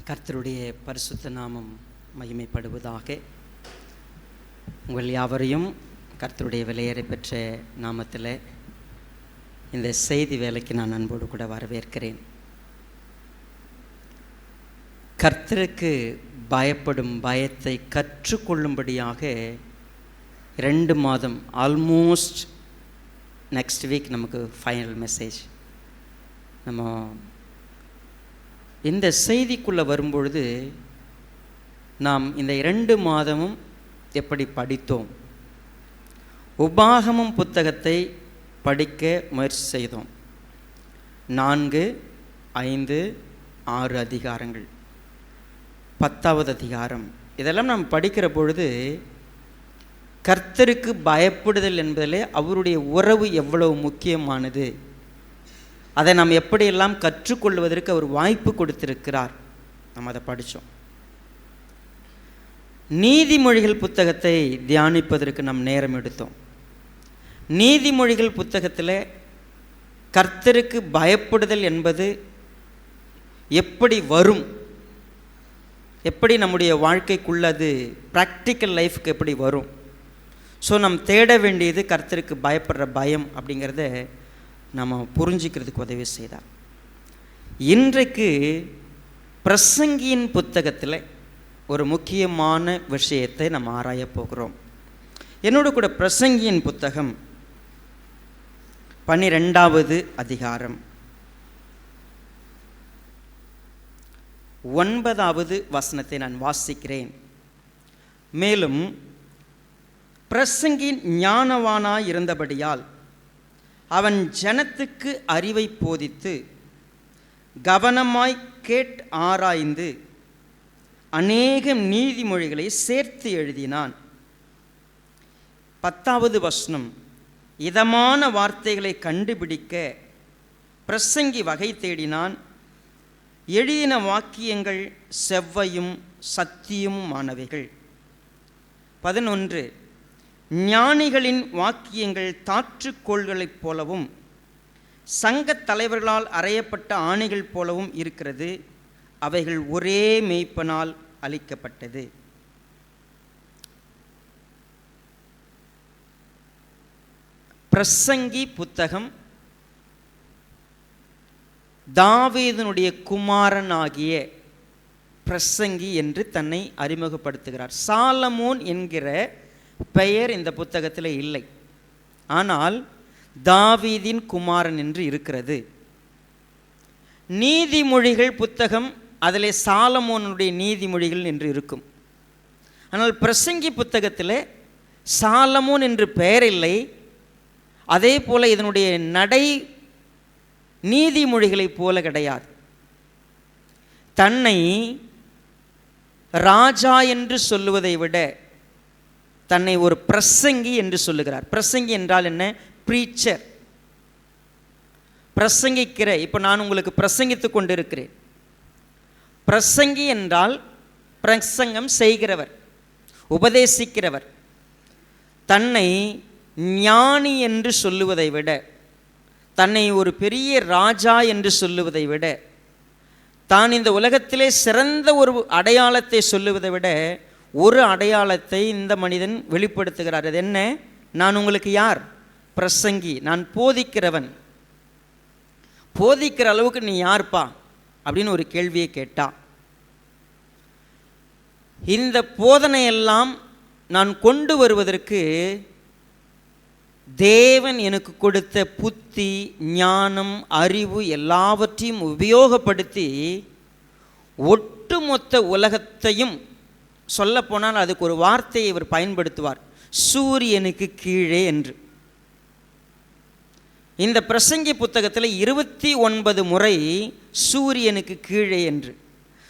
கர்த்தருடைய பரிசுத்த நாமம் மகிமைப்படுவதாக. உங்கள் யாவரையும் கர்த்தருடைய விலையேற பெற்ற நாமத்தில் இந்த செய்தி வேலைக்கு நான் அன்போடு கூட வரவேற்கிறேன். கர்த்தருக்கு பயப்படும் பயத்தை கற்றுக்கொள்ளும்படியாக 2 மாதம் ஆல்மோஸ்ட் நெக்ஸ்ட் வீக் நமக்கு ஃபைனல் மெசேஜ். நம்ம இந்த செய்திக்குள்ளே வரும்பொழுது நாம் இந்த 2 மாதமும் எப்படி படித்தோம், உபாகமம் புத்தகத்தை படிக்க முயற்சி செய்தோம். 4, 5, 6 அதிகாரங்கள், 10வது அதிகாரம், இதெல்லாம் நாம் படிக்கிற பொழுது கர்த்தருக்கு பயப்படுதல் என்பதிலே அவருடைய உறவு எவ்வளவு முக்கியமானது, அதை நாம் எப்படியெல்லாம் கற்றுக்கொள்வதற்கு அவர் வாய்ப்பு கொடுத்திருக்கிறார், நம்ம அதை படித்தோம். நீதிமொழிகள் புத்தகத்தை தியானிப்பதற்கு நாம் நேரம் எடுத்தோம். நீதிமொழிகள் புத்தகத்தில் கர்த்தருக்கு பயப்படுதல் என்பது எப்படி வரும், எப்படி நம்முடைய வாழ்க்கைக்குள்ளது ப்ராக்டிக்கல் லைஃப்க்கு எப்படி வரும். ஸோ நாம் தேட வேண்டியது கர்த்தருக்கு பயப்படுற பயம் அப்படிங்கிறத நம்ம புரிஞ்சிக்கிறதுக்கு உதவி செய்தார். இன்றைக்கு பிரசங்கியின் புத்தகத்தில் ஒரு முக்கியமான விஷயத்தை நம்ம ஆராய போகிறோம். என்னோட கூட பிரசங்கியின் புத்தகம் 12வது அதிகாரம் 9வது வசனத்தை நான் வாசிக்கிறேன். மேலும் பிரசங்கி ஞானவானாய் இருந்தபடியால் அவன் ஜனத்துக்கு அறிவை போதித்து கவனமாய் ஆராய்ந்து அநேக நீதிமொழிகளை சேர்த்து எழுதினான். 10வது வசனம், இதமான வார்த்தைகளை கண்டுபிடிக்க பிரசங்கி வகை தேடினான். எழுதின வாக்கியங்கள் செவ்வையும் சத்தியமுமானவைகள். 11, ஞானிகளின் வாக்கியங்கள் தாற்றுக்கோள்களைப் போலவும் சங்கத் தலைவர்களால் அறையப்பட்ட ஆணைகள் போலவும் இருக்கிறது, அவைகள் ஒரே மேய்ப்பனால் அளிக்கப்பட்டது. பிரசங்கி புத்தகம் தாவீதுனுடைய குமாரனாகிய பிரசங்கி என்று தன்னை அறிமுகப்படுத்துகிறார். சாலமோன் என்கிற பெயர் இந்த புத்தகத்தில் இல்லை, ஆனால் தாவீதின் குமாரன் என்று இருக்கிறது. நீதிமொழிகள் புத்தகம் அதில் சாலமோனுடைய நீதிமொழிகள் என்று இருக்கும். ஆனால் பிரசங்கி புத்தகத்தில் சாலமோன் என்று பெயர் இல்லை. அதே போல் இதனுடைய நடை நீதிமொழிகளைப் போல கிடையாது. தன்னை ராஜா என்று சொல்லுவதை விட தன்னை ஒரு பிரசங்கி என்று சொல்லுகிறார். பிரசங்கி என்றால் என்ன? ப்ரீச்சர், பிரசங்கிக்கிற. இப்போ நான் உங்களுக்கு பிரசங்கித்து கொண்டு இருக்கிறேன். பிரசங்கி என்றால் பிரசங்கம் செய்கிறவர், உபதேசிக்கிறவர். தன்னை ஞானி என்று சொல்லுவதை விட, தன்னை ஒரு பெரிய ராஜா என்று சொல்லுவதை விட, தான் இந்த உலகத்திலே சிறந்த ஒரு அடையாளத்தை சொல்லுவதை விட ஒரு அடையாளத்தை இந்த மனிதன் வெளிப்படுத்துகிறார். அது என்ன? நான் உங்களுக்கு யார்? பிரசங்கி, நான் போதிக்கிறவன். போதிக்கிற அளவுக்கு நீ யார்ப்பா அப்படின்னு ஒரு கேள்வியை கேட்டா, இந்த போதனையெல்லாம் நான் கொண்டு வருவதற்கு தேவன் எனக்கு கொடுத்த புத்தி, ஞானம், அறிவு எல்லாவற்றையும் உபயோகப்படுத்தி ஒட்டுமொத்த உலகத்தையும், சொல்லப்போனால் அதுக்கு ஒரு வார்த்தையை இவர் பயன்படுத்துவார், சூரியனுக்கு கீழே என்று. இந்த பிரசங்கி புத்தகத்தில் 29 முறை சூரியனுக்கு கீழே என்று,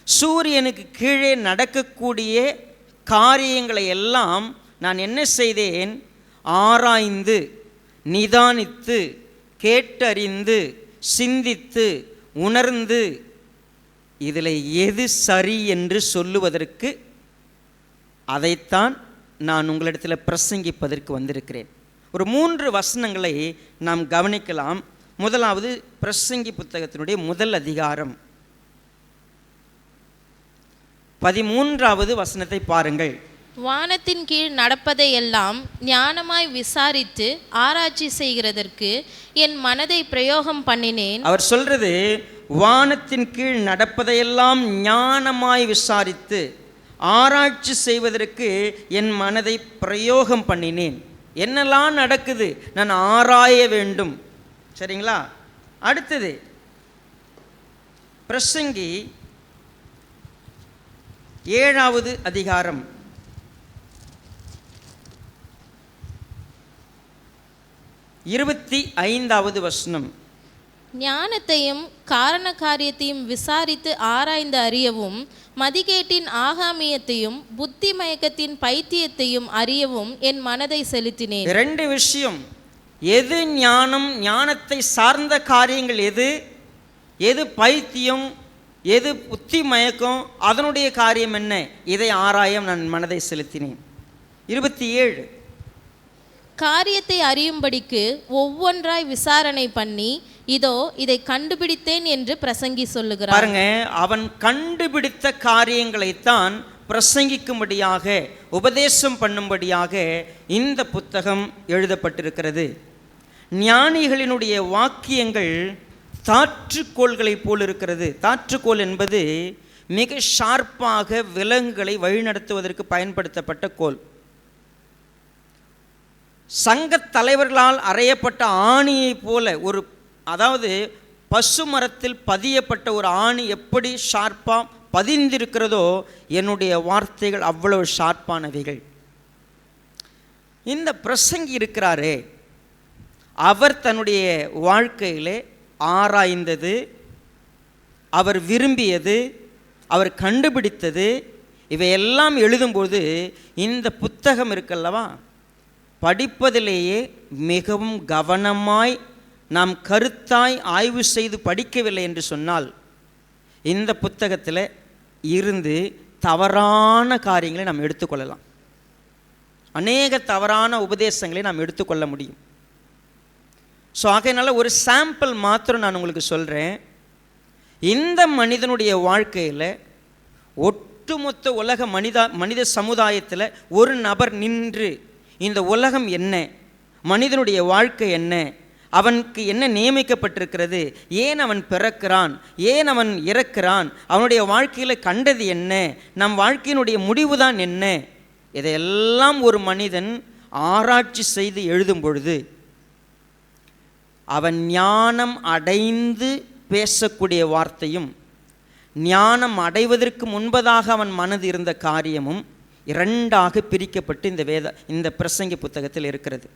சூரியனுக்கு கீழே நடக்கக்கூடிய காரியங்களை எல்லாம் நான் என்ன செய்தேன்? ஆராய்ந்து, நிதானித்து, கேட்டறிந்து, சிந்தித்து, உணர்ந்து, இதில் எது சரி என்று சொல்லுவதற்கு அதைத்தான் நான் உங்களிடத்தில் பிரசங்கிப்பதற்கு வந்திருக்கிறேன். ஒரு 3 வசனங்களை நாம் கவனிக்கலாம். முதலாவது பிரசங்கி புத்தகத்தினுடைய முதல் அதிகாரம் 13வது வசனத்தை பாருங்கள். வானத்தின் கீழ் நடப்பதையெல்லாம் ஞானமாய் விசாரித்து ஆராய்ச்சி செய்கிறதற்கு என் மனதை பிரயோகம் பண்ணினேன். அவர் சொல்றது, வானத்தின் கீழ் நடப்பதையெல்லாம் ஞானமாய் விசாரித்து ஆராய்ச்சி செய்வதற்கு என் மனதை பிரயோகம் பண்ணினேன். என்னெல்லாம் நடக்குது நான் ஆராய வேண்டும். சரிங்களா? அடுத்தது பிரசங்கி 7வது அதிகாரம் 25வது வசனம். ஞானத்தையும் காரண காரியத்தையும் விசாரித்து ஆராய்ந்து அறியவும், மதிகேட்டின் ஆகாமியத்தையும் புத்தி மயக்கத்தின் பைத்தியத்தையும் அறியவும் என் மனதை செலுத்தினேன். 2 விஷயம். எது ஞானம், ஞானத்தை சார்ந்த காரியங்கள் எது, எது பைத்தியம், எது புத்தி மயக்கம், அதனுடைய காரியம் என்ன, இதை ஆராய நான் மனதை செலுத்தினேன். 27. காரியத்தை அறியும்படிக்கு ஒவ்வொன்றாய் விசாரணை பண்ணி இதோ இதை கண்டுபிடித்தேன் என்று பிரசங்கி சொல்லுகிறார். பாருங்க, அவன் கண்டுபிடித்த காரியங்களைத்தான் பிரசங்கிக்கும்படியாக, உபதேசம் பண்ணும்படியாக இந்த புத்தகம் எழுதப்பட்டிருக்கிறது. ஞானிகளினுடைய வாக்கியங்கள் தாற்றுக்கோள்களை போல் இருக்கிறது. தாற்றுக்கோள் என்பது மிக ஷார்ப்பாக விலங்குகளை வழிநடத்துவதற்கு பயன்படுத்தப்பட்ட கோல். சங்க தலைவர்களால் அறையப்பட்ட ஆணியை போல ஒரு, அதாவது பசு மரத்தில் பதியப்பட்ட ஒரு ஆணி எப்படி ஷார்ப்பாக பதிந்திருக்கிறதோ, என்னுடைய வார்த்தைகள் அவ்வளவு ஷார்ப்பானவைகள். இந்த பிரசங்கி இருக்கிறாரே, அவர் தன்னுடைய வாழ்க்கையிலே ஆராய்ந்தது, அவர் விரும்பியது, அவர் கண்டுபிடித்தது, இவையெல்லாம் எழுதும்போது இந்த புத்தகம் இருக்கல்லவா, படிப்பதிலேயே மிகவும் கவனமாய் நாம் கருத்தாய் ஆய்வு செய்து படிக்கவில்லை என்று சொன்னால், இந்த புத்தகத்தில் இருந்து தவறான காரியங்களை நாம் எடுத்துக்கொள்ளலாம். அநேக தவறான உபதேசங்களை நாம் எடுத்துக்கொள்ள முடியும். ஸோ ஆகையினால ஒரு சாம்பிள் மாத்திரம் நான் உங்களுக்கு சொல்கிறேன். இந்த மனிதனுடைய வாழ்க்கையில், ஒட்டுமொத்த உலக மனித சமுதாயத்தில் ஒரு நபர் நின்று இந்த உலகம் என்ன, மனிதனுடைய வாழ்க்கை என்ன, அவனுக்கு என்ன நியமிக்கப்பட்டிருக்கிறது, ஏன் அவன் பிறக்கிறான், ஏன் அவன் இறக்கிறான், அவனுடைய வாழ்க்கையில் கண்டது என்ன, நம் வாழ்க்கையினுடைய முடிவுதான் என்ன, இதையெல்லாம் ஒரு மனிதன் ஆராய்ச்சி செய்து எழுதும் பொழுது அவன் ஞானம் அடைந்து பேசக்கூடிய வார்த்தையும், ஞானம் அடைவதற்கு முன்பதாக அவன் மனது இருந்த காரியமும் இரண்டாக பிரிக்கப்பட்டு இந்த பிரசங்கி புத்தகத்தில் இருக்கிறது.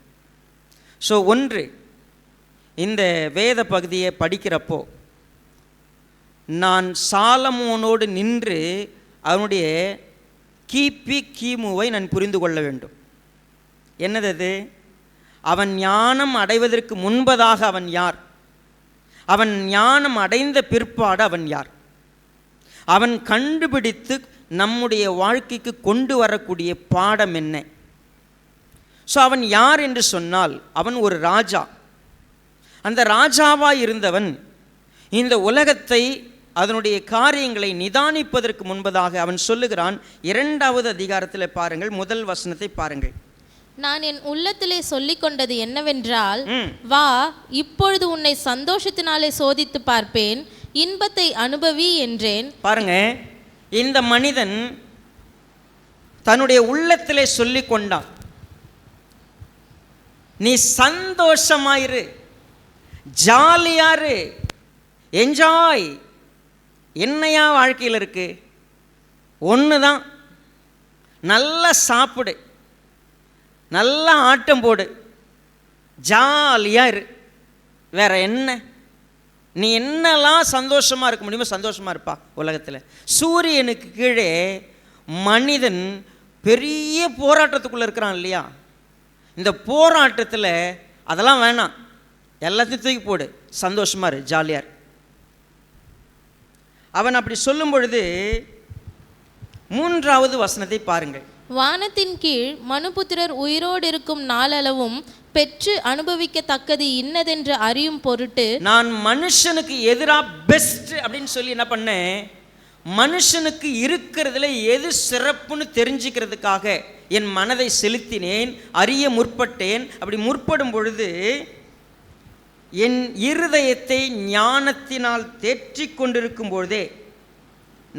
ஸோ ஒன்று, இந்த வேத பகுதியை படிக்கிறப்போ நான் சாலமோனோடு நின்று அவனுடைய கிபி கிமுவை நான் புரிந்து கொள்ள வேண்டும். என்னது? அவன் ஞானம் அடைவதற்கு முன்பதாக அவன் யார், அவன் ஞானம் அடைந்த பிற்பாடு அவன் யார், அவன் கண்டுபிடித்து நம்முடைய வாழ்க்கைக்கு கொண்டு வரக்கூடிய பாடம் என்ன. ஸோ அவன் யார் என்று சொன்னால், அவன் ஒரு ராஜா. அந்த ராஜாவாக இருந்தவன் இந்த உலகத்தை, அதனுடைய காரியங்களை நிதானிப்பதற்கு முன்பதாக அவன் சொல்லுகிறான். 2வது அதிகாரத்தில் பாருங்கள், முதல் வசனத்தை பாருங்கள். நான் என் உள்ளத்திலே சொல்லிக் கொண்டது என்னவென்றால், வா, இப்பொழுது உன்னை சந்தோஷத்தினாலே சோதித்து பார்ப்பேன், இன்பத்தை அனுபவி என்றேன். பாருங்க, இந்த மனிதன் தன்னுடைய உள்ளத்திலே சொல்லிக் கொண்டான், நீ சந்தோஷமாயிரு, ஜாலியாரு, என்ஜாய். என்னையா வாழ்க்கையில் இருக்கு? ஒன்று தான், நல்லா சாப்பிடு, நல்லா ஆட்டம் போடு, ஜாலியாக இரு. வேற என்ன? நீ என்னெல்லாம் சந்தோஷமாக இருக்க முடியுமோ சந்தோஷமாக இருப்பா. உலகத்தில் சூரியனுக்கு கீழே மனிதன் பெரிய போராட்டத்துக்குள்ளே இருக்கிறான் இல்லையா? இந்த போராட்டத்தில் அதெல்லாம் வேணாம், எல்லாத்தையும் தூக்கி போடு, சந்தோஷமாக இரு, ஜாலியார். அவன் அப்படி சொல்லும் பொழுது 3வது வசனத்தை பாருங்கள். வானத்தின் கீழ் மனுபுத்திரர் உயிரோடு இருக்கும் நாளளவும் பெற்று அனுபவிக்கத்தக்கது இன்னதென்று அறியும் பொருட்டு நான் மனுஷனுக்கு எதிராக பெஸ்ட் அப்படின்னு சொல்லி என்ன பண்ணேன், மனுஷனுக்கு இருக்கிறதுல எது சிறப்புன்னு தெரிஞ்சுக்கிறதுக்காக என் மனதை செலுத்தினேன், அறிய முற்பட்டேன். அப்படி முற்படும் பொழுது என் இருதயத்தை ஞானத்தினால் தேற்றிக் கொண்டிருக்கும் பொழுதே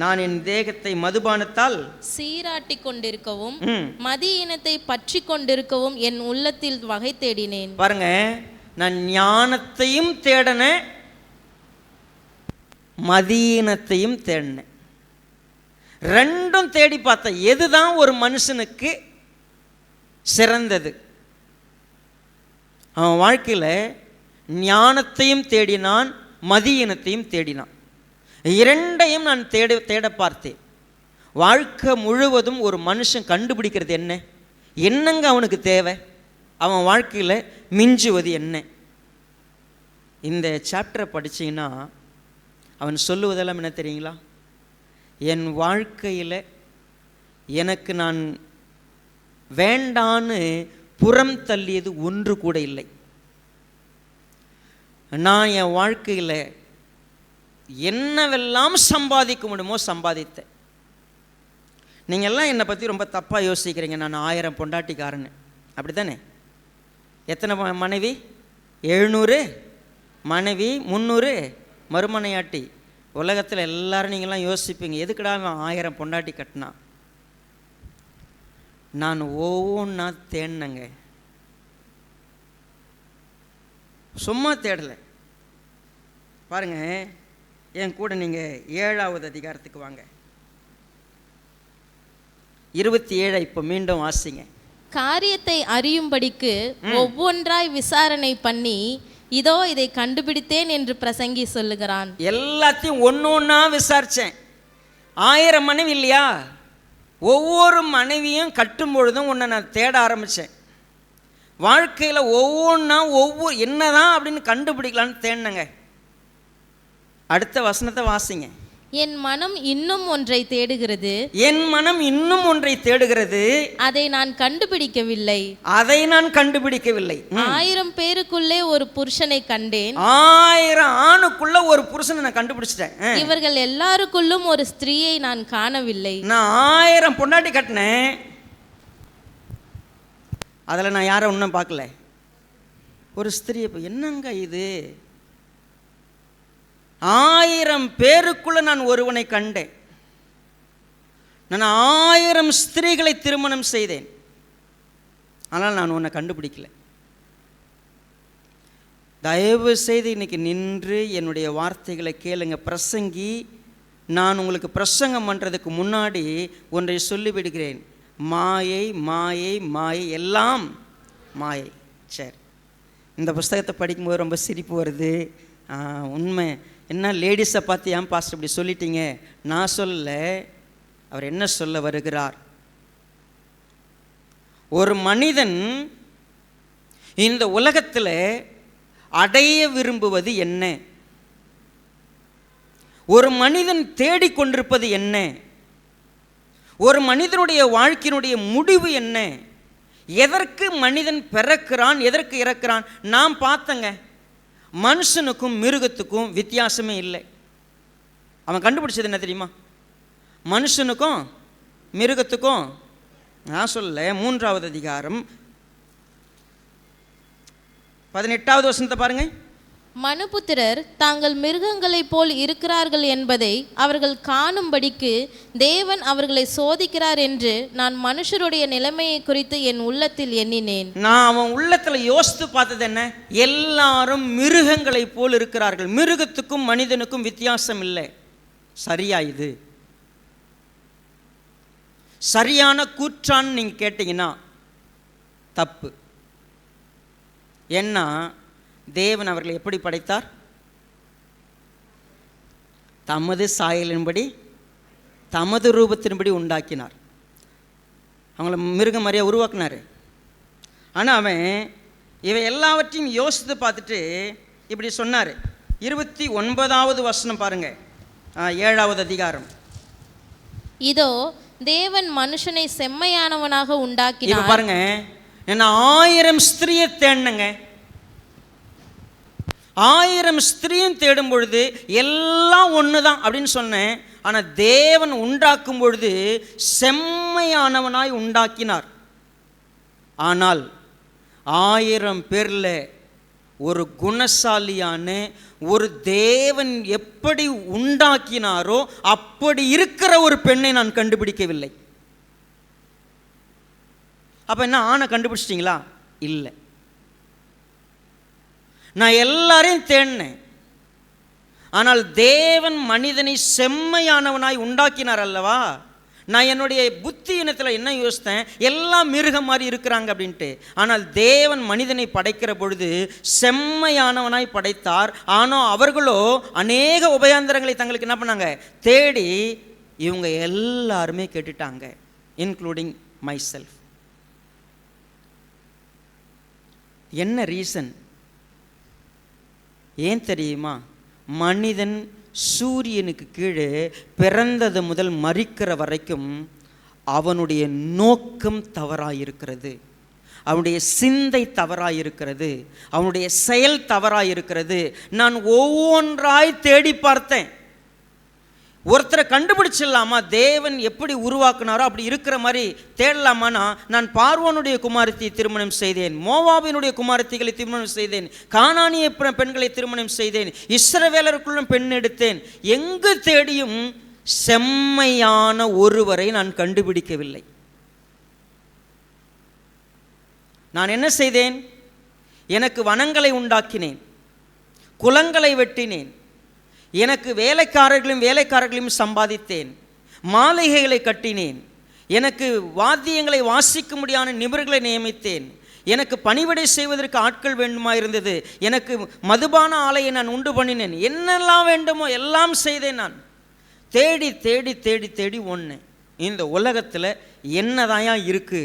நான் என் தேகத்தை மதுபானத்தால் சீராட்டி கொண்டிருக்கவும் மதியினத்தை பற்றி கொண்டிருக்கவும் என் உள்ளத்தில் வகை தேடினேன். பாருங்க, நான் ஞானத்தையும் தேடினேன், மதியினத்தையும் தேடினேன். ரெண்டும் தேடி பார்த்தேன். எதுதான் ஒரு மனுஷனுக்கு சிறந்தது? அவன் வாழ்க்கையில் ஞானத்தையும் தேடினான், மதியினத்தையும் தேடினான். இரண்டையும் நான் தேட பார்த்தேன். வாழ்க்கை முழுவதும் ஒரு மனுஷன் கண்டுபிடிக்கிறது என்னங்க அவனுக்கு தேவை, அவன் வாழ்க்கையில் மிஞ்சுவது என்ன? இந்த சாப்டரை படித்தீங்கன்னா அவன் சொல்லுவதெல்லாம் என்ன தெரியுங்களா? என் வாழ்க்கையில் எனக்கு நான் வேண்டான்னு புறம் தள்ளியது ஒன்று கூட இல்லை. நான் என் வாழ்க்கையில் என்னவெல்லாம் சம்பாதிக்க முடியுமோ சம்பாதித்தேன். நீங்கள் எல்லாம் என்னை பற்றி ரொம்ப தப்பாக யோசிக்கிறீங்க. நான் 1000 பொண்டாட்டிக்காரன்னு, அப்படி தானே? எத்தனை மனைவி? 700 மனைவி, 300 மறுமனையாட்டி. உலகத்தில் எல்லாரும் நீங்கள்லாம் யோசிப்பீங்க, எதுக்குடா அவன் 1000 பொண்டாட்டி கட்டினா? நான் ஒவ்வொன்றா தேடினேங்க, சும்மா தேடலை. பாருங்க, என் கூட நீங்கள் 7வது அதிகாரத்துக்கு வாங்க. 27 இப்போ மீண்டும் வாசிங்க. காரியத்தை அறியும்படிக்கு ஒவ்வொன்றாய் விசாரணை பண்ணி இதோ இதை கண்டுபிடித்தேன் என்று பிரசங்கி சொல்லுகிறான். எல்லாத்தையும் ஒன்னொன்னா விசாரிச்சேன். 1000 மனைவி இல்லையா? ஒவ்வொரு மனைவியும் கட்டும் பொழுதும் உன்னை நான் தேட ஆரம்பித்தேன். வாழ்க்கையில் ஒவ்வொன்றா என்னதான் அப்படின்னு கண்டுபிடிக்கலான்னு தேடினங்க. அடுத்த வசனத்தை வாசிங்க. என் மனம் இன்னும் ஒன்றை தேடுகிறது, என் மனம் இன்னும் ஒன்றை தேடுகிறது, அதை நான் கண்டுபிடிக்கவில்லை, அதை நான் கண்டுபிடிக்கவில்லை. 1000 பேருக்குள்ளே ஒரு புருஷனை கண்டேன், 1000 ஆணுக்குள்ள ஒரு புருஷனை நான் கண்டுபிடிச்சிட்டேன். இவர்கள் எல்லாருக்குள்ளும் ஒரு ஸ்திரீயை நான் காணவில்லை. நான் 1000 பொண்டாட்டி கட்டினேன், அதில் நான் யாரை இன்னும் பார்க்கல, ஒரு ஸ்திரீ. என்னங்க இது? 1000 பேருக்குள்ள நான் ஒருவனை கண்டேன். நான் 1000 ஸ்திரீகளை திருமணம் செய்தேன், ஆனால் நான் உன்னை கண்டுபிடிக்கல. தயவு செய்து இன்னைக்கு நின்று என்னுடைய வார்த்தைகளை கேளுங்க. பிரசங்கி, நான் உங்களுக்கு பிரசங்கம் பண்ணுறதுக்கு முன்னாடி ஒன்றை சொல்லிவிடுகிறேன். மாயை மாயை மாயை, எல்லாம் மாயை. சரி, இந்த புஸ்தகத்தை படிக்கும்போது ரொம்ப சிரிப்பு வருது. உண்மை. என்ன லேடிஸை பார்த்து ஏன் பாஸ்டர் இப்படி சொல்லிட்டீங்க? நான் சொல்லல, அவர் என்ன சொல்ல வருகிறார். ஒரு மனிதன் இந்த உலகத்தில் அடைய விரும்புவது என்ன? ஒரு மனிதன் தேடிக்கொண்டிருப்பது என்ன? ஒரு மனிதனுடைய வாழ்க்கையினுடைய முடிவு என்ன? எதற்கு மனிதன் பிறக்கிறான், எதற்கு இறக்கிறான்? நாம் பார்த்தங்க, மனுஷனுக்கும் மிருகத்துக்கும் வித்தியாசமே இல்லை. அவன் கண்டுபிடிச்சது என்ன தெரியுமா? மனுஷனுக்கும் மிருகத்துக்கும், நான் சொல்ல 3வது அதிகாரம் 18வது வசனத்தை பாருங்க. மனுபுத்திரர் தாங்கள் மிருகங்களைப் போல் இருக்கிறார்கள் என்பதை அவர்கள் காணும்படிக்கு தேவன் அவர்களை சோதிக்கிறார் என்று நான் மனுஷருடைய நிலைமையை குறித்து என் உள்ளத்தில் எண்ணினேன். நான் அவன் உள்ளத்தில் யோசித்து பார்த்தது என்ன? எல்லாரும் மிருகங்களைப் போல் இருக்கிறார்கள். மிருகத்துக்கும் மனிதனுக்கும் வித்தியாசம் இல்லை. சரியா? இது சரியான கூற்றான்னு நீங்கள் கேட்டீங்கன்னா தப்பு. ஏன்னா தேவன் அவர்களை எப்படி படைத்தார்? தமது சாயலின்படி தமது ரூபத்தின்படி உண்டாக்கினார். அவங்கள மிருகம் மாதிரியா உருவாக்கினார். ஆனால் அவன் இவை எல்லாவற்றையும் யோசித்து பார்த்துட்டு இப்படி சொன்னார். 29வது வசனம் பாருங்க, 7வது அதிகாரம். இதோ தேவன் மனுஷனை செம்மையானவனாக உண்டாக்கினார். இப்போ பாருங்க, என்ன 1000 ஸ்திரியை தேடினங்க. 1000 ஸ்திரீயும் தேடும் பொழுது எல்லாம் ஒன்று தான் அப்படின்னு சொன்னேன். ஆனால் தேவன் உண்டாக்கும் பொழுது செம்மையானவனாய் உண்டாக்கினார். ஆனால் 1000 பேரில் ஒரு குணசாலியான ஒரு தேவன் எப்படி உண்டாக்கினாரோ அப்படி இருக்கிற ஒரு பெண்ணை நான் கண்டுபிடிக்கவில்லை. அப்ப என்ன, ஆணை கண்டுபிடிச்சிட்டிங்களா? இல்லை. நான் எல்லாரையும் தேடினேன். ஆனால் தேவன் மனிதனை செம்மையானவனாய் உண்டாக்கினார் அல்லவா. நான் என்னுடைய புத்தி இனத்தில் என்ன யோசித்தேன், எல்லாம் மிருகம் மாதிரி இருக்கிறாங்க அப்படின்ட்டு. ஆனால் தேவன் மனிதனை படைக்கிற பொழுது செம்மையானவனாய் படைத்தார். ஆனால் அவர்களோ அநேக உபயாந்தரங்களை தங்களுக்கு என்ன பண்ணாங்க, தேடி இவங்க எல்லாருமே கேட்டுட்டாங்க, இன்க்ளூடிங் மை செல்ஃப். என்ன ரீசன் ஏன் தெரியுமா? மனிதன் சூரியனுக்கு கீழே பிறந்தது முதல் மரிக்கிற வரைக்கும் அவனுடைய நோக்கம் தவறாயிருக்கிறது, அவனுடைய சிந்தை தவறாயிருக்கிறது, அவனுடைய செயல் தவறாயிருக்கிறது. நான் ஒவ்வொன்றாய் தேடி பார்த்தேன். ஒருத்தரை கண்டுபிடிச்சிடலாமா, தேவன் எப்படி உருவாக்குனாரோ அப்படி இருக்கிற மாதிரி தேடலாமான்னா, நான் பார்வோனுடைய குமாரத்தியை திருமணம் செய்தேன், மோவாபினுடைய குமாரத்திகளை திருமணம் செய்தேன், கானானிய பெண்களை திருமணம் செய்தேன், இஸ்ரவேலருக்குள்ளும் பெண் எடுத்தேன். எங்கு தேடியும் செம்மையான ஒருவரை நான் கண்டுபிடிக்கவில்லை. நான் என்ன செய்தேன்? எனக்கு வனங்களை உண்டாக்கினேன், குளங்களை வெட்டினேன், எனக்கு வேலைக்காரர்களையும் சம்பாதித்தேன், மாளிகைகளை கட்டினேன், எனக்கு வாத்தியங்களை வாசிக்க முடியாத நிபுணர்களை நியமித்தேன், எனக்கு பணிவிடை செய்வதற்கு ஆட்கள் வேண்டுமா இருந்தது, எனக்கு மதுபான ஆலையை நான் உண்டு பண்ணினேன், என்னெல்லாம் வேண்டுமோ எல்லாம் செய்தேன். நான் தேடி தேடி தேடி தேடி ஒன்று, இந்த உலகத்தில் என்னதாயா இருக்கு,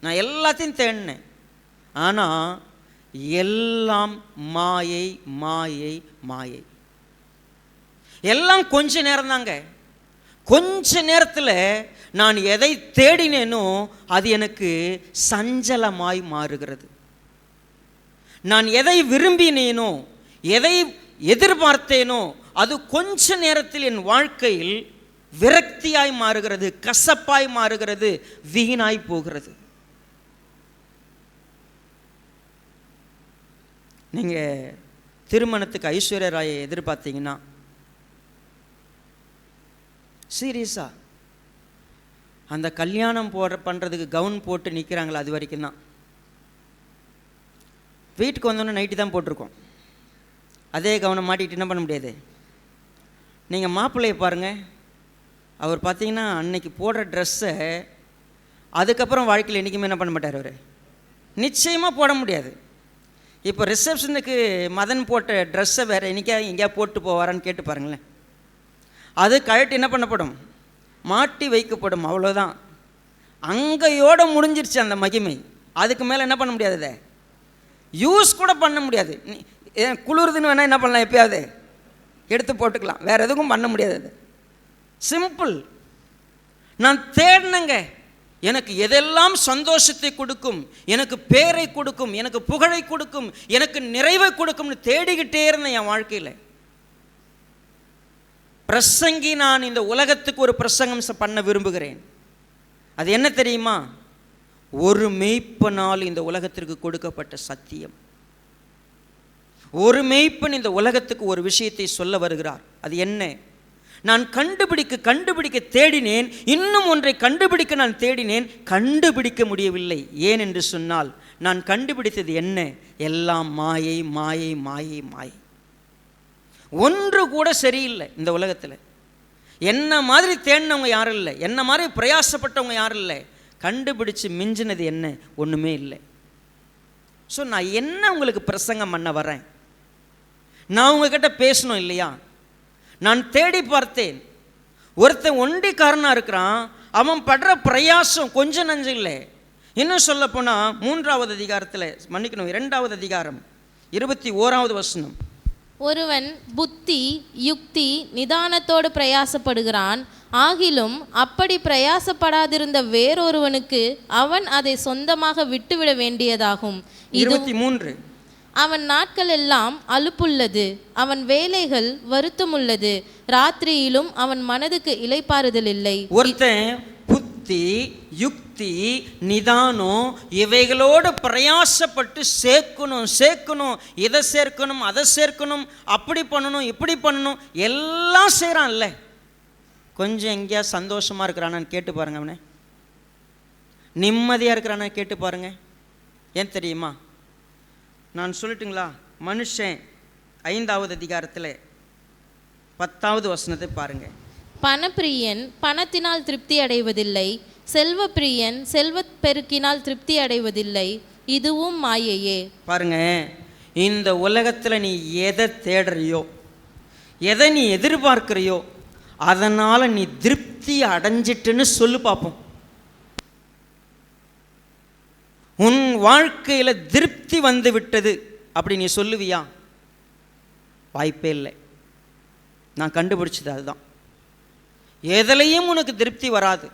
நான் எல்லாத்தையும் தேடினேன். ஆனால் எல்லாம் மாயை மாயை மாயை. எல்லாம் கொஞ்ச நேரம் தாங்க. கொஞ்ச நேரத்தில் நான் எதை தேடினேனோ அது எனக்கு சஞ்சலமாய் மாறுகிறது. நான் எதை விரும்பினேனோ, எதை எதிர்பார்த்தேனோ அது கொஞ்ச நேரத்தில் என் வாழ்க்கையில் விரக்தியாய் மாறுகிறது, கசப்பாய் மாறுகிறது, வீணாய் போகிறது. நீங்கள் திருமணத்துக்கு ஐஸ்வர்யா ராயை எதிர்பார்த்தீங்கன்னா, சீரியஸாக அந்த கல்யாணம் பண்ணுறதுக்கு கவுன் போட்டு நிற்கிறாங்களா அது வரைக்கும் தான். வீட்டுக்கு வந்தோன்னே நைட்டு தான் போட்டிருக்கோம். அதே கவுனை மாட்டிக்கிட்டு என்ன பண்ண முடியாது. நீங்கள் மாப்பிள்ளையை பாருங்கள், அவர் பார்த்தீங்கன்னா அன்னைக்கு போடுற ட்ரெஸ்ஸை அதுக்கப்புறம் வாழ்க்கையில் என்றைக்குமே என்ன பண்ண மாட்டார், அவர் நிச்சயமாக போட முடியாது. இப்போ ரிசப்ஷனுக்கு மதன் போட்ட ட்ரெஸ்ஸை வேறு எங்கேயா போட்டு போவாரான்னு கேட்டு பாருங்களேன். அது கழட்டி என்ன பண்ணப்படும், மாட்டி வைக்கப்படும், அவ்வளோதான். அங்கேயோடு முடிஞ்சிருச்சு அந்த மகிமை. அதுக்கு மேலே என்ன பண்ண முடியாது, அதை யூஸ் கூட பண்ண முடியாது. குளிருதுன்னு வேணால் என்ன பண்ணலாம், எப்பயாவது எடுத்து போட்டுக்கலாம், வேறு எதுவும் பண்ண முடியாது. அது சிம்பிள். நான் தேடினங்க, எனக்கு எதெல்லாம் சந்தோஷத்தை கொடுக்கும், எனக்கு பேரை கொடுக்கும், எனக்கு புகழை கொடுக்கும், எனக்கு நிறைவை கொடுக்கும்னு தேடிக்கிட்டே இருந்தேன் என் வாழ்க்கையில். பிரசங்கி, நான் இந்த உலகத்துக்கு ஒரு பிரசங்கம் பண்ண விரும்புகிறேன். அது என்ன தெரியுமா? ஒரு மெய்ப்பனால் இந்த உலகத்திற்கு கொடுக்கப்பட்ட சத்தியம். ஒரு மெய்ப்பன் இந்த உலகத்துக்கு ஒரு விஷயத்தை சொல்ல வருகிறார். அது என்ன? நான் கண்டுபிடிக்க தேடினேன், இன்னும் ஒன்றை கண்டுபிடிக்க நான் தேடினேன், கண்டுபிடிக்க முடியவில்லை. ஏன் என்று சொன்னால், நான் கண்டுபிடித்தது என்ன? எல்லாம் மாயை மாயை மாயை மாயை. ஒன்று கூட சரியில்லை இந்த உலகத்தில். என்ன மாதிரி தேடினவங்க யாரும் இல்லை, என்ன மாதிரி பிரயாசப்பட்டவங்க யாரும் இல்லை. கண்டுபிடிச்சு மிஞ்சினது என்ன? ஒன்றுமே இல்லை. ஸோ நான் என்ன உங்களுக்கு பிரசங்கம் பண்ண வரேன்? நான் உங்ககிட்ட பேசணும் இல்லையா? நான் தேடி பார்த்தேன். ஒருத்தன் ஒண்டிக்காரனாக இருக்கிறான், அவன் படுற பிரயாசம் கொஞ்சம் நஞ்சு இல்லை. இன்னும் சொல்ல போனால் 3வது அதிகாரத்தில், மன்னிக்கணும் 2வது அதிகாரம் 21வது வசனம். ஒருவன் புத்தி யுக்தி நிதானத்தோடு பிரயாசப்படுகிறான், ஆகிலும் அப்படி பிரயாசப்படாதிருந்த வேறொருவனுக்கு அவன் அதை சொந்தமாக விட்டுவிட வேண்டியதாகும். 23 அவன் நாட்கள் எல்லாம் அலுப்புள்ளது, அவன் வேலைகள் வருத்தமுள்ளது, ராத்திரியிலும் அவன் மனதுக்கு இளைப்பாறுதல் இல்லை. ஒருத்தன் புத்தி, யுக்தி, நிதானம் இவைகளோடு பிரயாசப்பட்டு சேர்க்கணும், இதை சேர்க்கணும், அதை சேர்க்கணும், அப்படி பண்ணணும், இப்படி பண்ணணும், எல்லாம் செய்கிறான்ல. கொஞ்சம் எங்கேயா சந்தோஷமாக இருக்கிறானான்னு கேட்டு பாருங்க. அவனை நிம்மதியாக இருக்கிறானா கேட்டு பாருங்க. ஏன் தெரியுமா? நான் சொல்லட்டுங்களா? மனுஷன் 5வது அதிகாரத்தில் 10வது வசனத்தை பாருங்க. பணப்பிரியன் பணத்தினால் திருப்தி அடைவதில்லை, செல்வப்பிரியன் செல்வப் பெருக்கினால் திருப்தி அடைவதில்லை, இதுவும் மாயையே. பாருங்க, இந்த உலகத்தில் நீ எதை தேடுறியோ, எதை நீ எதிர்பார்க்கிறியோ, அதனால் நீ திருப்தி அடைஞ்சிட்டுன்னு சொல்லு பார்ப்போம். உன் வாழ்க்கையில் திருப்தி வந்து விட்டது அப்படி நீ சொல்லுவியா? வாய்ப்பே இல்லை. நான் கண்டுபிடிச்சது அதுதான். எதுலையும் உனக்கு திருப்தி வராது,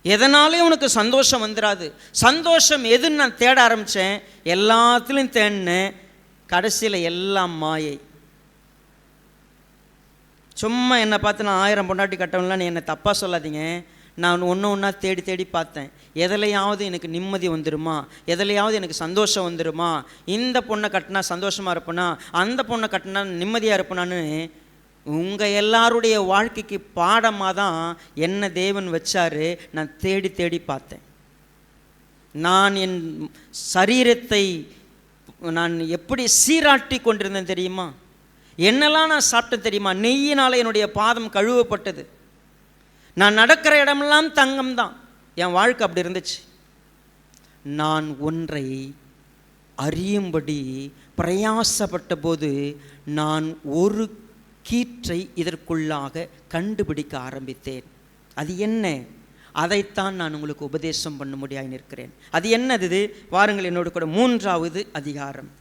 எதனாலையும் உனக்கு சந்தோஷம் வந்துடாது. சந்தோஷம் எதுன்னு நான் தேட ஆரம்பித்தேன், எல்லாத்துலேயும் தேடினேன், கடைசியில் எல்லாம் மாயை. சும்மா என்னை பார்த்து நான் 1000 பொண்டாட்டி கட்டவன்லாம் நீ என்னை தப்பாக சொல்லாதீங்க. நான் ஒன்றா தேடி பார்த்தேன். எதுலையாவது எனக்கு நிம்மதி வந்துடுமா, எதுலையாவது எனக்கு சந்தோஷம் வந்துடுமா, இந்த பொண்ணை கட்டினா சந்தோஷமாக இருப்பேனா, அந்த பொண்ணை கட்டினா நிம்மதியாக இருப்பேனான்னு உங்கள் எல்லாருடைய வாழ்க்கைக்கு பாடமாக தான் என்ன தேவன் வச்சாரு. நான் தேடி பார்த்தேன். நான் என் சரீரத்தை நான் எப்படி சீராட்டி கொண்டிருந்தேன் தெரியுமா? என்னெல்லாம் நான் சாப்பிட்டேன் தெரியுமா? நெய்யினால் என்னுடைய பாதம் கழுவப்பட்டது. நான் நடக்கிற இடமெல்லாம் தங்கம் தான். என் வாழ்க்கை அப்படி இருந்துச்சு. நான் ஒன்றை அறியும்படி பிரயாசப்பட்ட போது நான் ஒரு கீற்றை இதற்குள்ளாக கண்டுபிடிக்க ஆரம்பித்தேன். அது என்ன? அதைத்தான் நான் உங்களுக்கு உபதேசம் பண்ண முடியாது நிற்கிறேன். அது என்னது? வாருங்கள் என்னோடு கூட 3வது அதிகாரம்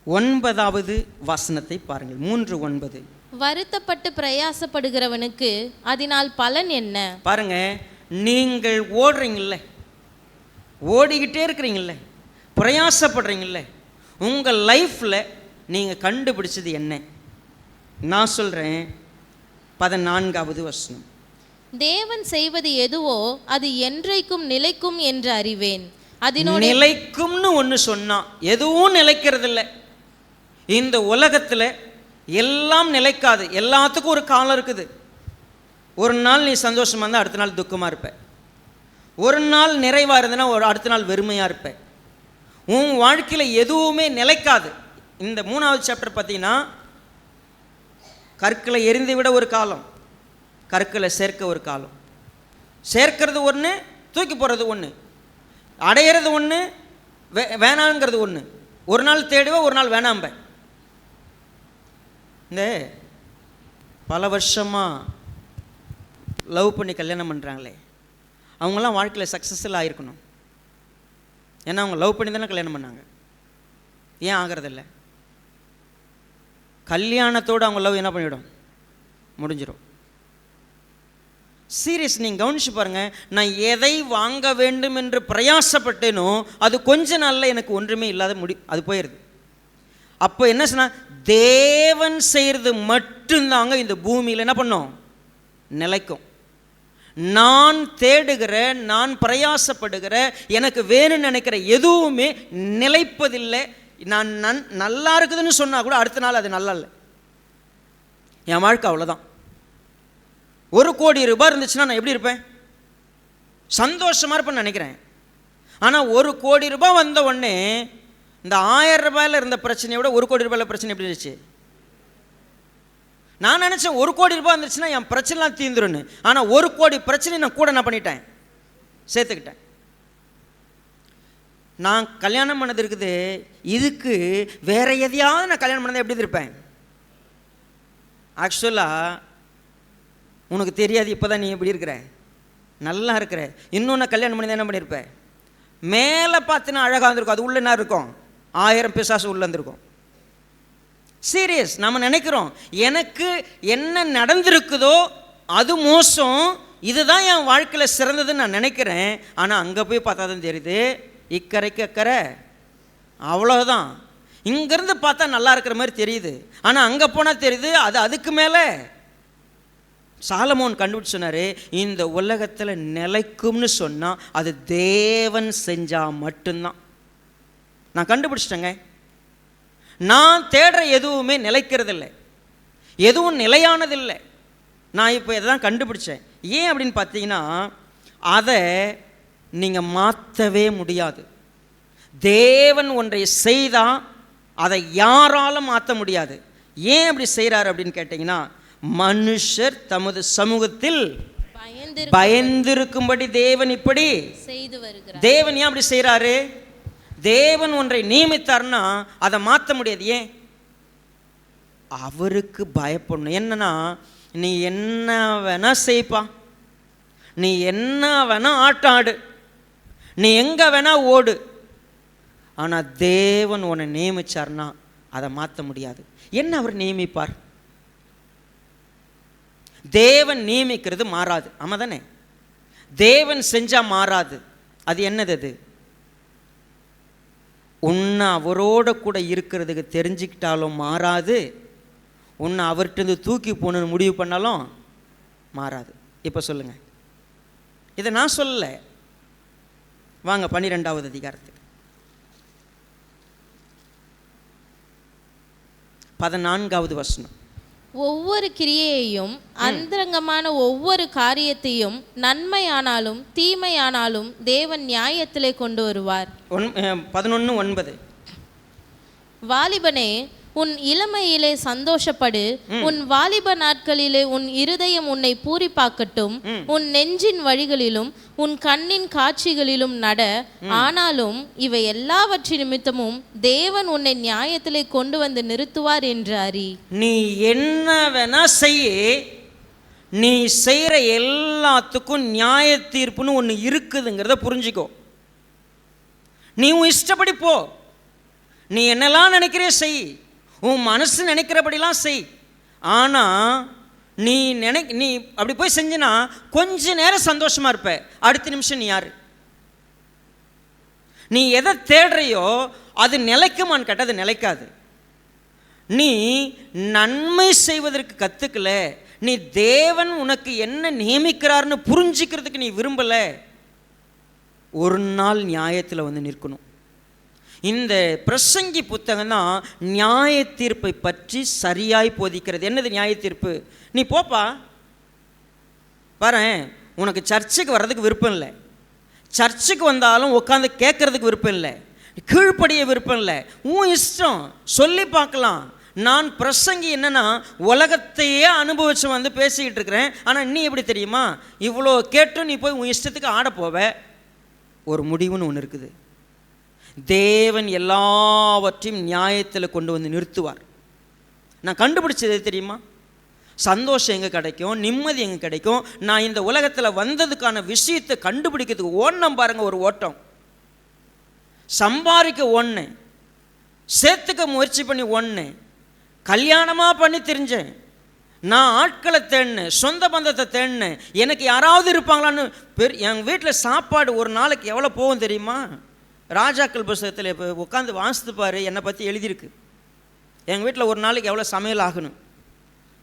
9வது வசனத்தை பாருங்கள். 3:9. வருத்தப்பட்டு பிரயாசப்படுகிறவனுக்கு அதனால் பலன் என்ன? பாருங்க, நீங்கள் ஓடுறீங்கல்ல, ஓடிக்கிட்டே இருக்கிறீங்கல்ல, பிரயாசப்படுறீங்கல்ல, உங்கள் லைஃப்பில் நீங்கள் கண்டுபிடிச்சது என்ன? நான் சொல்கிறேன். 14வது வசனம். தேவன் செய்வது எதுவோ அது என்றைக்கும் நிலைக்கும் என்று அறிவேன். அதனோட நிலைக்கும்னு ஒன்று சொன்னா எதுவும் நிலைக்கிறதில்ல. இந்த உலகத்தில் எல்லாம் நிலைக்காது. எல்லாத்துக்கும் ஒரு காலம் இருக்குது. ஒரு நாள் நீ சந்தோஷமாக இருந்தால் அடுத்த நாள் துக்கமாக இருப்ப. ஒரு நாள் நிறைவாக இருந்ததுன்னா அடுத்த நாள் வெறுமையாக இருப்ப. உன் வாழ்க்கையில் எதுவுமே நிலைக்காது. இந்த 3வது சாப்டர் பார்த்தீங்கன்னா, கற்களை எரிந்து விட ஒரு காலம், கற்களை சேர்க்க ஒரு காலம். சேர்க்கிறது ஒன்று, தூக்கி போடுறது ஒன்று, அடையிறது ஒன்று, வேணாங்கிறது ஒன்று. ஒரு நாள் தேடுவ, ஒரு நாள் வேணாம்ப. இந்த பல வருஷமாக லவ் பண்ணி கல்யாணம் பண்ணுறாங்களே, அவங்களாம் வாழ்க்கையில் சக்ஸஸ்ஃபுல் ஆகிருக்கணும். ஏன்னா அவங்க லவ் பண்ணி தானே கல்யாணம் பண்ணாங்க. ஏன் ஆகிறதில்ல? கல்யாணத்தோடு அவங்க லவ் என்ன பண்ணிவிடும்? முடிஞ்சிடும். சீரியஸ், நீங்கள் கவனிச்சு பாருங்கள். நான் எதை வாங்க வேண்டும் என்று பிரயாசப்பட்டேனோ அது கொஞ்ச நாளில் எனக்கு ஒன்றுமே இல்லாத அது போயிடுது. அப்போ என்ன சொன்னால், தேவன் செய்கிறது மட்டும்தாங்க இந்த பூமியில் என்ன பண்ணோம்? நிலைக்கும். நான் தேடுகிற, நான் பிரயாசப்படுகிற, எனக்கு வேணும்னு நினைக்கிற எதுவுமே நிலைப்பதில்லை. நான் நல்லா இருக்குதுன்னு சொன்னால் கூட அடுத்த நாள் அது நல்லா இல்லை. என் வாழ்க்கை அவ்வளோதான். 1 கோடி ரூபாய் இருந்துச்சுன்னா நான் எப்படி இருப்பேன்? சந்தோஷமாக இருப்பேன்னு நினைக்கிறேன். ஆனால் 1 கோடி ரூபாய் வந்த உடனே இந்த 1000 ரூபாயில் இருந்த பிரச்சனையை விட 1 கோடி ரூபாயில் பிரச்சனை எப்படி இருந்துச்சு? நான் நினச்சேன் 1 கோடி ரூபாய் இருந்துச்சுன்னா என் பிரச்சனைலாம் தீர்ந்துருன்னு. ஆனால் 1 கோடி பிரச்சனை நான் கூட என்ன பண்ணிட்டேன்? சேர்த்துக்கிட்டேன். நான் கல்யாணம் பண்ணது இருக்குது, இதுக்கு வேற எதையாவது நான் கல்யாணம் பண்ணதை எப்படி இருப்பேன்? ஆக்சுவலாக உனக்கு தெரியாது, இப்போ தான் நீ எப்படி இருக்கிற, நல்லா இருக்கிற. இன்னும் நான் கல்யாணம் பண்ணி தான் என்ன பண்ணியிருப்பேன்? மேலே பார்த்தினா அழகாக இருந்திருக்கும், அது உள்ள என்ன இருக்கும்? 1000 பிசாசு உள்ளே இருந்திருக்கும். சீரியஸ், நம்ம நினைக்கிறோம் எனக்கு என்ன நடந்திருக்குதோ அது மோசம், இதுதான் என் வாழ்க்கையில் சிறந்ததுன்னு நான் நினைக்கிறேன். ஆனால் அங்கே போய் பார்த்தா தான் தெரியுது இக்கரைக்கு அக்கறை அவ்வளோதான். இங்கேருந்து பார்த்தா நல்லா இருக்கிற மாதிரி தெரியுது, ஆனால் அங்கே போனால் தெரியுது அது அதுக்கு மேலே. சாலமோன் கண்டுபிடிச்சு சொன்னார், இந்த உலகத்தில் நிலைக்கும்னு சொன்னால் அது தேவன் செஞ்சால் மட்டும்தான். நான் கண்டுபிடிச்சிட்டேங்க. நான் தேடுற எதுவுமே நிலைக்கிறதில்லை, எதுவும் நிலையானதில்லை. நான் இப்போ இதை தான் கண்டுபிடிச்சேன். ஏன் அப்படின்னு பார்த்தீங்கன்னா, அதை நீங்கள் மாற்றவே முடியாது. தேவன் ஒன்றை செய்தால் அதை யாராலும் மாற்ற முடியாது. ஏன் அப்படி செய்கிறார் அப்படின்னு கேட்டிங்கன்னா, மனுஷர் தமது சமூகத்தில் பயந்திருக்கும்படி தேவன் இப்படி செய்து வருகிறார். தேவன் ஏன் அப்படி செய்கிறாரு? தேவன் ஒன்றை நியமித்தார்னா அதை மாற்ற முடியாது. ஏன்? அவருக்கு பயப்படணும். என்னன்னா, நீ என்ன வேணா செய்ப்பா, நீ என்ன வேணா ஆட்டம் ஆடு, நீ எங்கே வேணா ஓடு, ஆனால் தேவன் உன்னை நியமிச்சார்னா அதை மாற்ற முடியாது. என்ன அவர் நியமிப்பார்? தேவன் நியமிக்கிறது மாறாது. ஆமாம் தானே? தேவன் செஞ்சால் மாறாது. அது என்னது? அது உன்னை அவரோட கூட இருக்கிறதுக்கு தெரிஞ்சுக்கிட்டாலும் மாறாது, உன்னை அவர்கிட்ட தூக்கி போகணுன்னு முடிவு பண்ணாலும் மாறாது. இப்போ சொல்லுங்கள், இதை நான் சொல்லலை. வாங்க 12வது அதிகாரத்துக்கு 14வது வசனம். ஒவ்வொரு கிரியையையும் அந்தரங்கமான ஒவ்வொரு காரியத்தையும் நன்மையானாலும் தீமையானாலும் தேவன் நியாயத்திலே கொண்டு வருவார். 11:9. வாலிபனே, உன் இளமையிலே சந்தோஷப்படு, உன் வாலிப நாட்களிலே உன் இருதயம் உன்னை பூரிப்பாக்கட்டும், உன் நெஞ்சின் வழிகளிலும் உன் கண்ணின் காட்சிகளிலும் நட. ஆனாலும் இவை எல்லாவற்றின் நிமித்தமும் தேவன் உன்னை நியாயத்திலே கொண்டு வந்து நிறுத்துவார் என்று அறி. நீ என்ன வேணா செய்ய, நீ செய்கிற எல்லாத்துக்கும் நியாய தீர்ப்புன்னு ஒன்று இருக்குதுங்கிறத புரிஞ்சுக்கோ. நீ உன் இஷ்டப்படி போ, நீ என்னெல்லாம் நினைக்கிறிய செய், உன் மனசு நினைக்கிறபடிலாம் செய். ஆனால் நீ அப்படி போய் செஞ்சினா கொஞ்ச நேரம் சந்தோஷமாக இருப்ப, அடுத்த நிமிஷம் நீ யார்? நீ எதை தேடுறையோ அது நிலைக்குமான்னு கேட்டால் அது நிலைக்காது. நீ நன்மை செய்வதற்கு கற்றுக்கல, நீ தேவன் உனக்கு என்ன நியமிக்கிறார்னு புரிஞ்சிக்கிறதுக்கு நீ விரும்பலை, ஒரு நாள் நியாயத்தில் வந்து நிற்கணும். இந்த பிரசங்கி புத்தகம் தான் நியாய தீர்ப்பை பற்றி சரியாய் போதிக்கிறது. என்னது நியாய தீர்ப்பு? நீ போப்பா பாரு, உனக்கு சர்ச்சுக்கு வர்றதுக்கு விருப்பம் இல்லை, சர்ச்சுக்கு வந்தாலும் உட்காந்து கேட்கறதுக்கு விருப்பம் இல்லை, கீழ்ப்படிய விருப்பம் இல்லை, உன் இஷ்டம், சொல்லி பார்க்கலாம். நான் பிரசங்கி என்னன்னா உலகத்தையே அனுபவிச்சு வந்து பேசிக்கிட்டு இருக்கிறேன். ஆனால் நீ எப்படி தெரியுமா, இவ்வளோ கேட்டு நீ போய் உன் இஷ்டத்துக்கு ஆட போவ. ஒரு முடிவுன்னு ஒன்று இருக்குது. தேவன் எல்லாவற்றையும் நியாயத்தில் கொண்டு வந்து நிறுத்துவார். நான் கண்டுபிடிச்சது தெரியுமா? சந்தோஷம் எங்கே கிடைக்கும், நிம்மதி எங்கே கிடைக்கும்? நான் இந்த உலகத்தில் வந்ததுக்கான விஷயத்தை கண்டுபிடிக்கிறதுக்கு ஓட்டம் பாருங்க. ஒரு ஓட்டம், சம்பாதிக்க ஒன்று, சேர்த்துக்க முயற்சி பண்ணி ஒன்று, கல்யாணமாக பண்ணி தெரிஞ்சேன், நான் ஆட்களை தேடினேன், சொந்த பந்தத்தை தேடினேன், எனக்கு யாராவது இருப்பாங்களான்னு. எங்கள் வீட்டில் சாப்பாடு ஒரு நாளைக்கு எவ்வளோ போகும் தெரியுமா? ராஜாக்கள் புஸ்தகத்தில் இப்போ உட்காந்து வாசித்து பாரு, என்னை பற்றி எழுதியிருக்கு. எங்கள் வீட்டில் ஒரு நாளைக்கு எவ்வளோ சமையல் ஆகணும்.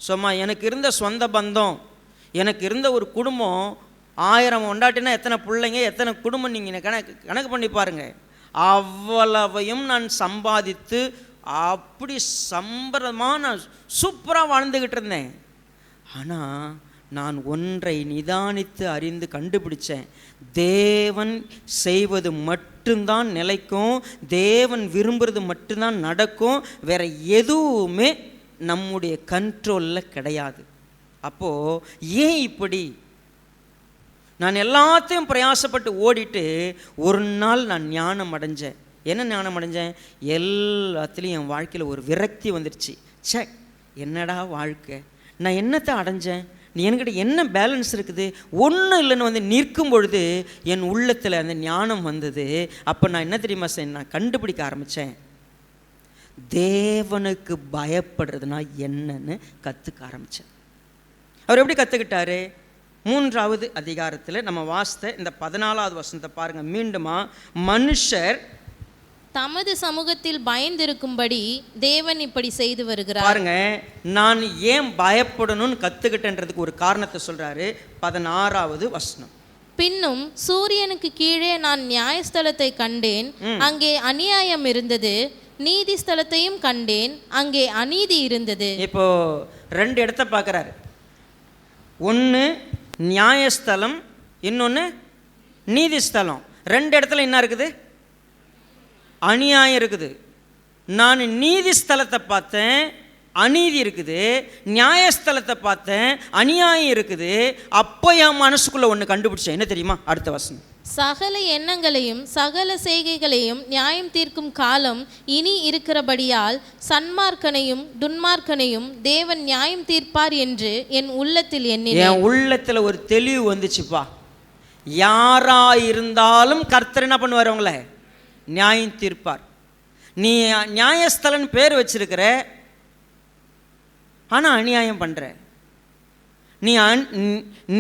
சும்மா எனக்கு இருந்த சொந்த பந்தம், எனக்கு இருந்த ஒரு குடும்பம் 1000 கொண்டாட்டினா எத்தனை பிள்ளைங்க, எத்தனை குடும்பம் நீங்கள் கணக்கு பண்ணி பாருங்கள். அவ்வளவையும் நான் சம்பாதித்து அப்படி சம்பரமாக நான் சூப்பராக வாழ்ந்துக்கிட்டு இருந்தேன். ஆனால் நான் ஒன்றை நிதானித்து அறிந்து கண்டுபிடிச்சேன், தேவன் செய்வது மட்டும்தான் நிலைக்கும், தேவன் விரும்புறது மட்டும்தான் நடக்கும், வேற எதுவுமே நம்முடைய கண்ட்ரோலில் கிடையாது. அப்போது ஏன் இப்படி? நான் எல்லாத்தையும் பிரயாசப்பட்டு ஓடிட்டு ஒரு நாள் நான் ஞானம் அடைஞ்சேன். என்ன ஞானம் அடைஞ்சேன்? எல்லாத்துலேயும் என் வாழ்க்கையில் ஒரு விரக்தி வந்துடுச்சு. சே, என்னடா வாழ்க்கை, நான் என்னத்தை அடைஞ்சேன், நீ என்கிட்ட என்ன பேலன்ஸ் இருக்குது, ஒன்றும் இல்லைன்னு வந்து நிற்கும் பொழுது என் உள்ளத்தில் அந்த ஞானம் வந்தது. அப்போ நான் என்ன தெரியுமா செய்ய, நான் கண்டுபிடிக்க ஆரம்பித்தேன், தேவனுக்கு பயப்படுறதுனா என்னன்னு கற்றுக்க ஆரம்பித்தேன். அவர் எப்படி கற்றுக்கிட்டாரு? 3வது அதிகாரத்தில் நம்ம வாசித்த இந்த 14வது வசனத்தை பாருங்கள். மீண்டுமா, மனுஷர் தமது சமூகத்தில் பயந்திருக்கும்படி தேவன் இப்படி செய்து வருகிறார். பாருங்க, நான் ஏன் பயப்படணும்னு கற்றுக்கிட்டேன்றதுக்கு ஒரு காரணத்தை சொல்கிறாரு. 16வது வசனம். பின்னும் சூரியனுக்கு கீழே நான் நியாயஸ்தலத்தை கண்டேன், அங்கே அநியாயம் இருந்தது. நீதி ஸ்தலத்தையும் கண்டேன், அங்கே அநீதி இருந்தது. இப்போ 2 இடத்த பார்க்குறாரு. ஒன்று நியாயஸ்தலம், இன்னொன்று நீதி ஸ்தலம். 2 இடத்துல என்ன இருக்குது? அநியாயம் இருக்குது. நான் நீதி ஸ்தலத்தை பார்த்தேன், அநீதி இருக்குது. நியாயஸ்தலத்தை பார்த்தேன், அநியாயம் இருக்குது. அப்போ என் மனசுக்குள்ள ஒன்று கண்டுபிடிச்சேன். என்ன தெரியுமா? அடுத்த வசனம். சகல எண்ணங்களையும் சகல செய்கைகளையும் நியாயம் தீர்க்கும் காலம் இனி இருக்கிறபடியால் சன்மார்க்கனையும் துன்மார்க்கனையும் தேவன் நியாயம் தீர்ப்பார் என்று என் உள்ளத்தில் எண்ணினேன். என் உள்ளத்தில் ஒரு தெளிவு வந்துச்சுப்பா. யாரா இருந்தாலும் கர்த்தர் என்ன பண்ணுவார்? அவங்கள நியாயம் தீர்ப்பார். நீ நியாயஸ்தலன் பேர் வச்சிருக்கிற, ஆனால் அநியாயம் பண்ணுற. நீ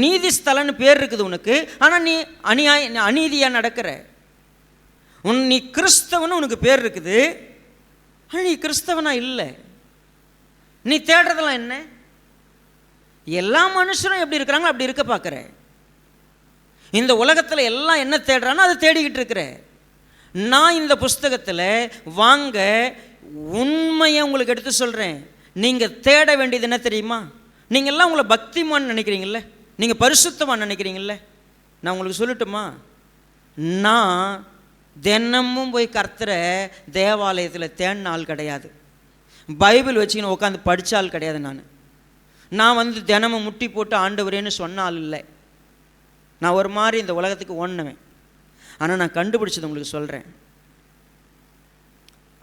நீதிஸ்தலன்னு பேர் இருக்குது உனக்கு, ஆனால் நீ அநீதியாக நடக்கிற. நீ கிறிஸ்தவன்னு உனக்கு பேர் இருக்குது, ஆனால் நீ கிறிஸ்தவனா இல்லை. நீ தேடுறதெல்லாம் என்ன? எல்லா மனுஷரும் எப்படி இருக்கிறாங்களோ அப்படி இருக்க பார்க்குற. இந்த உலகத்தில் எல்லாம் என்ன தேடுறானோ அதை தேடிக்கிட்டு இருக்கிற. நான் இந்த புஸ்தகத்தில் வாங்க உண்மையை உங்களுக்கு எடுத்து சொல்கிறேன். நீங்கள் தேட வேண்டியது என்ன தெரியுமா? நீங்கள் எல்லாம் உங்களை பக்திமான்னு நினைக்கிறீங்கள, நீங்கள் பரிசுத்தமான்னு நினைக்கிறீங்கள. நான் உங்களுக்கு சொல்லட்டுமா? நான் தினமும் போய் கர்த்தரை தேவாலயத்தில் தேடின ஆள் கிடையாது. பைபிள் வச்சுக்கின்னு உட்காந்து படித்த ஆள் கிடையாது. நான் வந்து தினமும் முட்டி போட்டு ஆண்டவரேன்னு சொன்ன ஆள் இல்லை. நான் ஒரு மாதிரி இந்த உலகத்துக்கு ஓடினவன். ஆனால் நான் கண்டுபிடிச்சது உங்களுக்கு சொல்கிறேன்.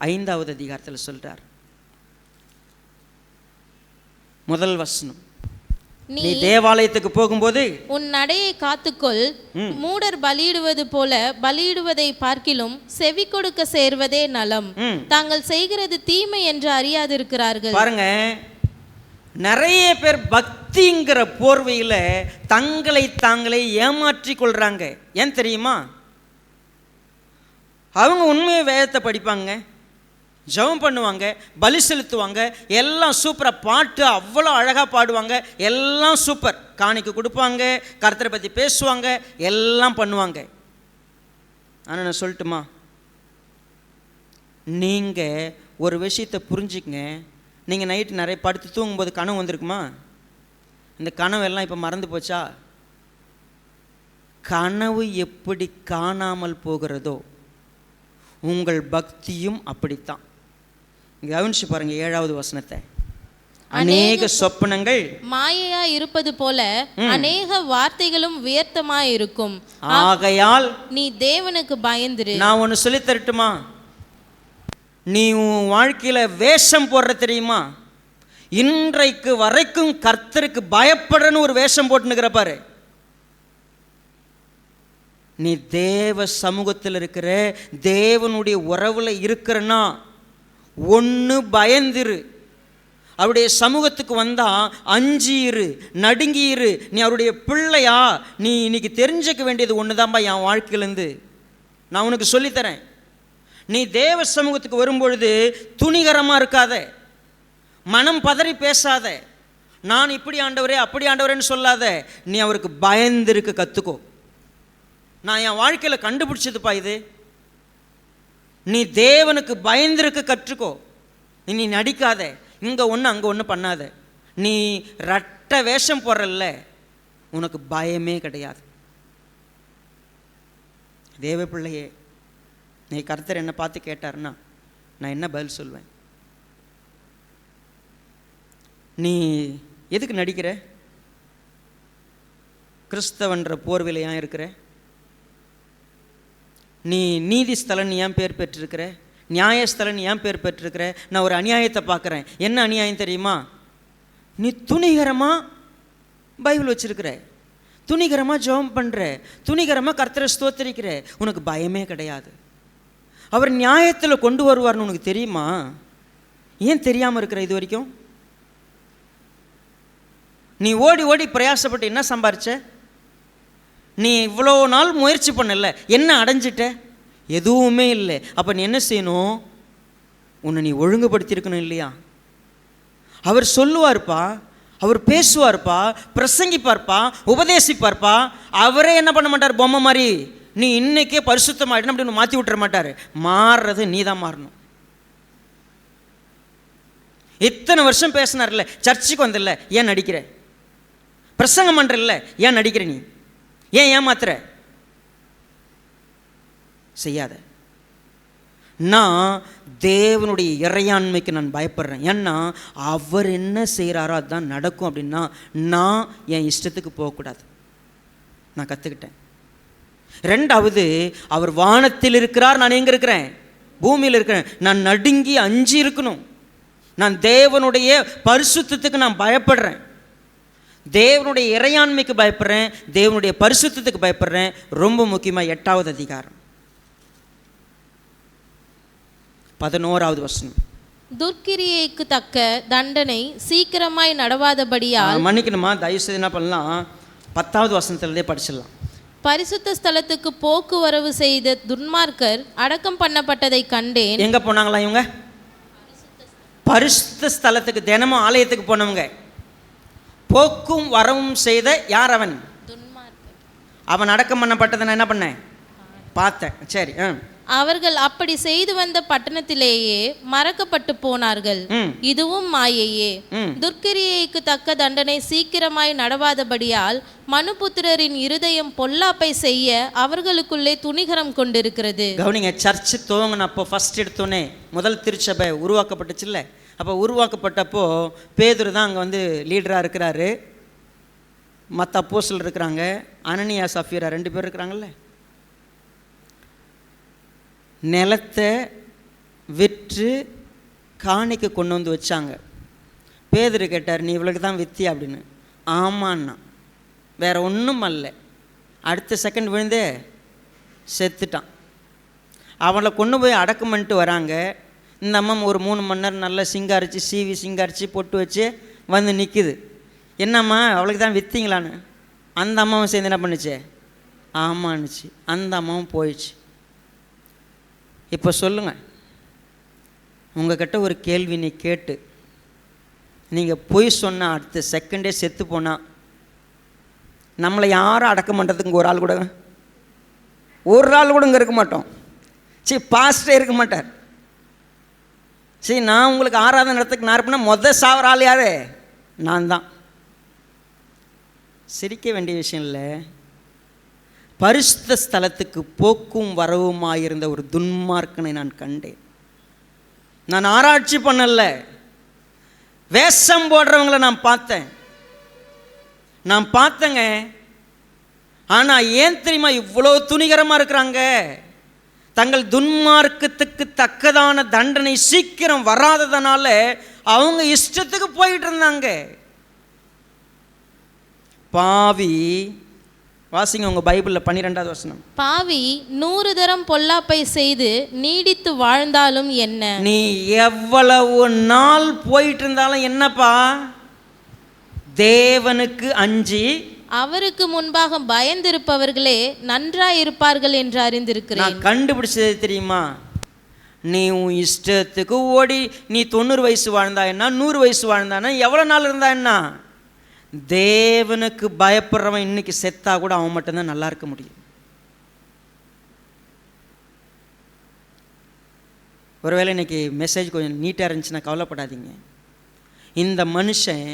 5வது அதிகாரத்தில் சொல்கிறார், 1 வசனம். நீ தேவாலயத்துக்கு போகும்போது உன் நடையை காத்துக்கொள். மூடர் பலியிடுவது போல பலியிடுவதை பார்க்கிலும் செவி கொடுக்க சேர்வதே நலம். தாங்கள் செய்கிறது தீமை என்று அறியாதிருக்கிறார்கள். பாருங்க, நிறைய பேர் பக்திங்கிற போர்வையில் தங்களை தாங்களே ஏமாற்றி கொள்றாங்க. ஏன் தெரியுமா? அவங்க உண்மையை வேதத்தை படிப்பாங்க, ஜெபம் பண்ணுவாங்க, பலி செலுத்துவாங்க, எல்லாம் சூப்பராக, பாட்டு அவ்வளோ அழகாக பாடுவாங்க, எல்லாம் சூப்பர், காணிக்கை கொடுப்பாங்க, கர்த்தரை பற்றி பேசுவாங்க, எல்லாம் பண்ணுவாங்க. ஆனால் நான் சொல்லட்டுமா, நீங்கள் ஒரு விஷயத்தை புரிஞ்சுக்கங்க. நீங்கள் நைட்டு நிறைய படுத்து தூங்கும்போது கனவு வந்திருக்குமா? இந்த கனவு எல்லாம் இப்போ மறந்து போச்சா? கனவு எப்படி காணாமல் போகிறதோ உங்கள் பக்தியும் அப்படித்தான். இங்கே கவனிச்சு பாருங்க 7வது வசனத்தை. அநேக சொப்பனங்கள் மாயையா இருப்பது போல அநேக வார்த்தைகளும் வியர்த்தமாய் இருக்கும். ஆகையால் நீ தேவனுக்கு பயந்திரு. நான் ஒன்று சொல்லி தரட்டுமா? நீ உன் வாழ்க்கையில் வேஷம் போடுற தெரியுமா? இன்றைக்கு வரைக்கும் கர்த்தருக்கு பயப்படுறன்னு ஒரு வேஷம் போட்டுனுக்கிற பாரு. நீ தேவ சமூகத்தில் இருக்கிற, தேவனுடைய உறவில் இருக்கிறன்னா ஒன்று பயந்திரு. அவருடைய சமூகத்துக்கு வந்தால் அஞ்சிரு, நடுங்கிரு. நீ அவருடைய பிள்ளையா? நீ இன்னைக்கு தெரிஞ்சுக்க வேண்டியது ஒன்று தான்ப்பா என் வாழ்க்கையிலேருந்து நான் உனக்கு சொல்லித்தரேன். நீ தேவ சமூகத்துக்கு வரும்பொழுது துணிகரமாக இருக்காத, மனம் பதறி பேசாத, நான் இப்படி ஆண்டவரே அப்படி ஆண்டவரேன்னு சொல்லாத. நீ அவருக்கு பயந்திருக்க கற்றுக்கோ. நான் என் வாழ்க்கையில் கண்டுபிடிச்சதுப்பா இது. நீ தேவனுக்கு பயந்திருக்க கற்றுக்கோ. நீ நடிக்காத, இங்கே ஒன்று அங்கே ஒன்று பண்ணாத. நீ ரட்ட வேஷம் போடுறல்ல, உனக்கு பயமே கிடையாது. தேவ பிள்ளையே, நீ கர்த்தர் என்னை பார்த்து கேட்டார்னா நான் என்ன பதில் சொல்வேன்? நீ எதுக்கு நடிக்கிற? கிறிஸ்தவன்ற போர்வையில் ஏன் இருக்கிற? நீ நீதிஸ்தலன் ஏன் பேர் பெற்றிருக்கிற? நியாயஸ்தலன் ஏன் பேர் பெற்றிருக்கிற? நான் ஒரு அநியாயத்தை பார்க்குறேன். என்ன அநியாயம் தெரியுமா? நீ துணிகரமாக பைபிள் வச்சிருக்கிற, துணிகரமாக ஜெபம் பண்ணுற, துணிகரமாக கர்த்தரை ஸ்தோத்திரிக்கிற, உனக்கு பயமே கிடையாது. அவர் நியாயத்தில் கொண்டு வருவார்னு உனக்கு தெரியுமா? ஏன் தெரியாமல் இருக்கிற இது வரைக்கும்? நீ ஓடி ஓடி பிரயாசப்பட்டு என்ன சம்பாரிச்ச? நீ இவ்வளோ நாள் முயற்சி பண்ணல, என்ன அடைஞ்சிட்ட? எதுவுமே இல்லை. அப்போ நீ என்ன செய்யணும்? உன்னை நீ ஒழுங்குபடுத்தியிருக்கணும் இல்லையா? அவர் சொல்லுவார்ப்பா, அவர் பேசுவார்ப்பா, பிரசங்கிப்பார்ப்பா, உபதேசிப்பார்ப்பா. அவரே என்ன பண்ண மாட்டார்? பொம்மை மாதிரி நீ இன்னைக்கே பரிசுத்தமாயிடணும் அப்படின்னு மாற்றி விட்டுற மாட்டார். மாறுறது நீ தான் மாறணும். இத்தனை வருஷம் பேசினார்ல, சர்ச்சுக்கு வந்தில்ல, ஏன் நடிக்கிற? பிரசங்கம் பண்ணுறல்ல, ஏன் நடிக்கிற? நீ ஏன் ஏமாத்துற? செய்யாத. நான் தேவனுடைய இறையாண்மைக்கு நான் பயப்படுறேன். ஏன்னா அவர் என்ன செய்கிறாரோ அதுதான் நடக்கும். அப்படின்னா நான் என் இஷ்டத்துக்கு போகக்கூடாது. நான் கற்றுக்கிட்டேன். ரெண்டாவது, அவர் வானத்தில் இருக்கிறார், நான் எங்கே இருக்கிறேன்? பூமியில் இருக்கிறேன். நான் நடுங்கி அஞ்சி இருக்கணும். நான் தேவனுடைய பரிசுத்தத்துக்கு நான் பயப்படுறேன். தேவனுடைய இறையாண்மைக்கு பயப்படுறேன், தேவனுடைய பரிசுத்தத்துக்கு பயப்படுறேன். ரொம்ப முக்கியமாக 8வது அதிகாரம் 11வது வசனம். துர்க்கிரியைக்கு தக்க தண்டனை சீக்கிரமாய் நடவாதபடியால். மன்னிக்கணுமா, தயவு செய்து என்ன பண்ணலாம், 10வது வசனத்திலே படிச்சிடலாம். பரிசுத்த ஸ்தலத்துக்கு போக்குவரவு செய்த துன்மார்க்கர் அடக்கம் பண்ணப்பட்டதை கண்டேன். எங்க போனாங்களா இவங்க? பரிசுத்த ஸ்தலத்துக்கு, தினமும் ஆலயத்துக்கு போனவங்க. போக்கும் வரவும் செய்த யார்? அவன் துன்மார்க்கர். அவன் அடக்கம் பண்ணப்பட்டதை நான் என்ன பண்ணேன்? பார்த்தேன். சரி. அவர்கள் அப்படி செய்து வந்த பட்டணத்திலேயே மறக்கப்பட்டு போனார்கள். இதுவும் மாயையே. துர்க்கிரியைக்கு தக்க தண்டனை சீக்கிரமாய் நடவாதபடியால் மனுபுத்திரரின் இருதயம் பொல்லாப்பை செய்ய அவர்களுக்குள்ளே துணிகரம் கொண்டிருக்கிறது. கவனிங்க, சர்ச் துவங்கினப்போ ஃபர்ஸ்ட் எடுத்தோன்னே முதல் திருச்சபை உருவாக்கப்பட்டுச்சுல்ல. அப்போ உருவாக்கப்பட்டப்போ பேதுரு தான் அங்கே வந்து லீடராக இருக்கிறாரு. மற்ற அப்போஸ்தலர் இருக்கிறாங்க, அனனியா சஃபீரா 2 பேர் இருக்கிறாங்கல்ல. நிலத்தை விற்று காணிக்கு கொண்டு வந்து வச்சாங்க. பேதுரு கேட்டார், நீ இவளுக்கு தான் வித்தியா அப்படின்னு. ஆமான்னா, வேற ஒன்றும் அல்ல. அடுத்த செகண்ட் விழுந்தே செத்துட்டான். அவளை கொண்டு போய் அடக்கம் பண்ணிட்டு வராங்க. இந்த அம்மா ஒரு 3 மணி நேரம் நல்லா சிங்காரிச்சு சீவி சிங்காரிச்சு பொட்டு வச்சு வந்து நிற்குது. என்னம்மா அவளுக்கு தான் விற்றீங்களான்னு. அந்த அம்மாவும் சேர்ந்து என்ன பண்ணுச்சு? ஆமான்னுச்சு. அந்த அம்மாவும் போயிடுச்சு. இப்போ சொல்லுங்கள், உங்கள்கிட்ட ஒரு கேள்வி நீ கேட்டு நீங்கள் பொய் சொன்னால் அடுத்த செகண்டே செத்து போனால் நம்மளை யாரும் அடக்கம் பண்ணுறதுக்கு ஒரு ஆள் கூட இங்கே இருக்க மாட்டோம். சரி, பாஸ்டே இருக்க மாட்டார். சரி, நான் உங்களுக்கு ஆராதனை நடத்துக்கு நான் இருப்பேன்னா சாவர ஆள் யாரு? நான் தான். சிரிக்க வேண்டிய விஷயம் இல்லை. பரிசுத்த ஸ்தலத்துக்கு போக்கும் வரவுமாயிருந்த ஒரு துன்மார்க்கனை நான் கண்டேன். நான் ஆராய்ச்சி பண்ணல, வேஷம் போடுறவங்களை நான் பார்த்தேங்க. ஆனால் ஏன் தெரியுமா இவ்வளோ துணிகரமாக இருக்கிறாங்க? தங்கள் துன்மார்க்கத்துக்கு தக்கதான தண்டனை சீக்கிரம் வராததுனால அவங்க இஷ்டத்துக்கு போயிட்டு இருந்தாங்க. பாவி, வாசிங்க உங்க பைபிளில் 12வது வசனம். பாவி 100 தரம் பொல்லாப்பை செய்து நீடித்து வாழ்ந்தாலும் என்ன? நீ எவ்வளவு நாள் போயிட்டு இருந்தாலும் என்னப்பா? தேவனுக்கு அஞ்சி அவருக்கு முன்பாக பயந்திருப்பவர்களே நன்றாயிருப்பார்கள் என்று அறிந்திருக்கிறேன். நான் கண்டுபிடிச்சது தெரியுமா? நீ உன் இஷ்டத்துக்கு ஓடி நீ 90 வயசு வாழ்ந்தா என்ன, 100 வயசு வாழ்ந்தானா, எவ்வளோ நாள் இருந்தா என்ன? தேவனுக்கு பயப்படுறவன் இன்னைக்கு செத்தா கூட அவன் மட்டும்தான் நல்லா இருக்க முடியும். ஒருவேளை இன்னைக்கு மெசேஜ் கொஞ்சம் நீட்டாக இருந்துச்சுன்னா கவலைப்படாதீங்க. இந்த மனுஷன்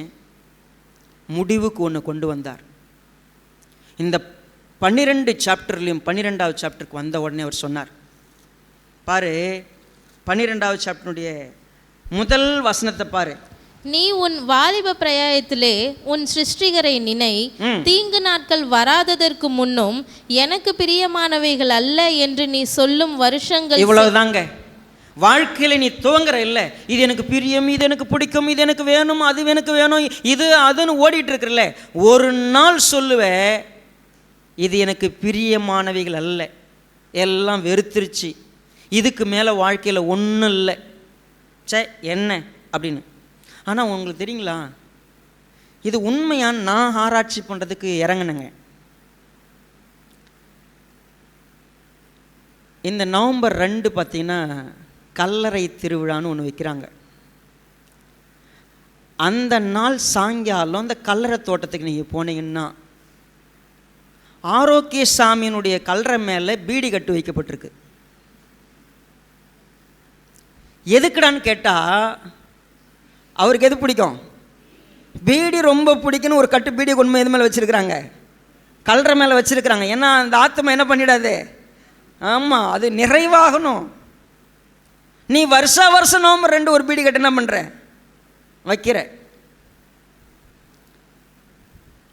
முடிவுக்கு ஒன்று கொண்டு வந்தார். இந்த 12 சாப்டர்லையும் 12வது சாப்டருக்கு வந்த உடனே அவர் சொன்னார் பாரு, 12வது சாப்டருடைய முதல் வசனத்தை பாரு. நீ உன் வாலிப பிரயாயத்திலே உன் சிருஷ்டிகரை நினை, தீங்கு நாட்கள் வராததற்கு முன்னும் எனக்கு பிரியமானவைகள் அல்ல என்று நீ சொல்லும் வருஷங்கள். இவ்வளவுதாங்க வாழ்க்கையில் நீ துவங்குற இல்லை. இது எனக்கு பிரியம், இது எனக்கு பிடிக்கும், இது எனக்கு வேணும், அது எனக்கு வேணும், இது அதுன்னு ஓடிட்டு இருக்கிறல்ல. ஒரு நாள் சொல்லுவேன், இது எனக்கு பிரியமானவைகள் அல்ல, எல்லாம் வெறுத்துருச்சு, இதுக்கு மேலே வாழ்க்கையில் ஒன்றும் இல்லை, சே என்ன அப்படின்னு. ஆனால் உங்களுக்கு தெரியுங்களா, இது உண்மையான நான் ஆராய்ச்சி பண்ணுறதுக்கு இறங்கினேங்க. இந்த நவம்பர் 2 பார்த்தீங்கன்னா கல்லறை திருவிழான்னு ஒன்று வைக்கிறாங்க. அந்த நாள் சாயங்காலம் அந்த கல்லறை தோட்டத்துக்கு நீங்கள் போனீங்கன்னா ஆரோக்கிய சாமியினுடைய கல்லறை மேலே பீடி கட்டு வைக்கப்பட்டிருக்கு. எதுக்குடான்னு கேட்டால் அவருக்கு எது பிடிக்கும்? பீடி ரொம்ப பிடிக்குன்னு ஒரு கட்டு பீடி கொண்டு எது மேலே வச்சுருக்குறாங்க? கல்லறை மேலே வச்சுருக்குறாங்க. ஏன்னா அந்த ஆத்மா என்ன பண்ணிடாது? ஆமாம், அது நிறைவாகணும். நீ வருஷம் நவம்பர் 2 ஒரு பீடி கட்டு என்ன பண்ணுற? வைக்கிற.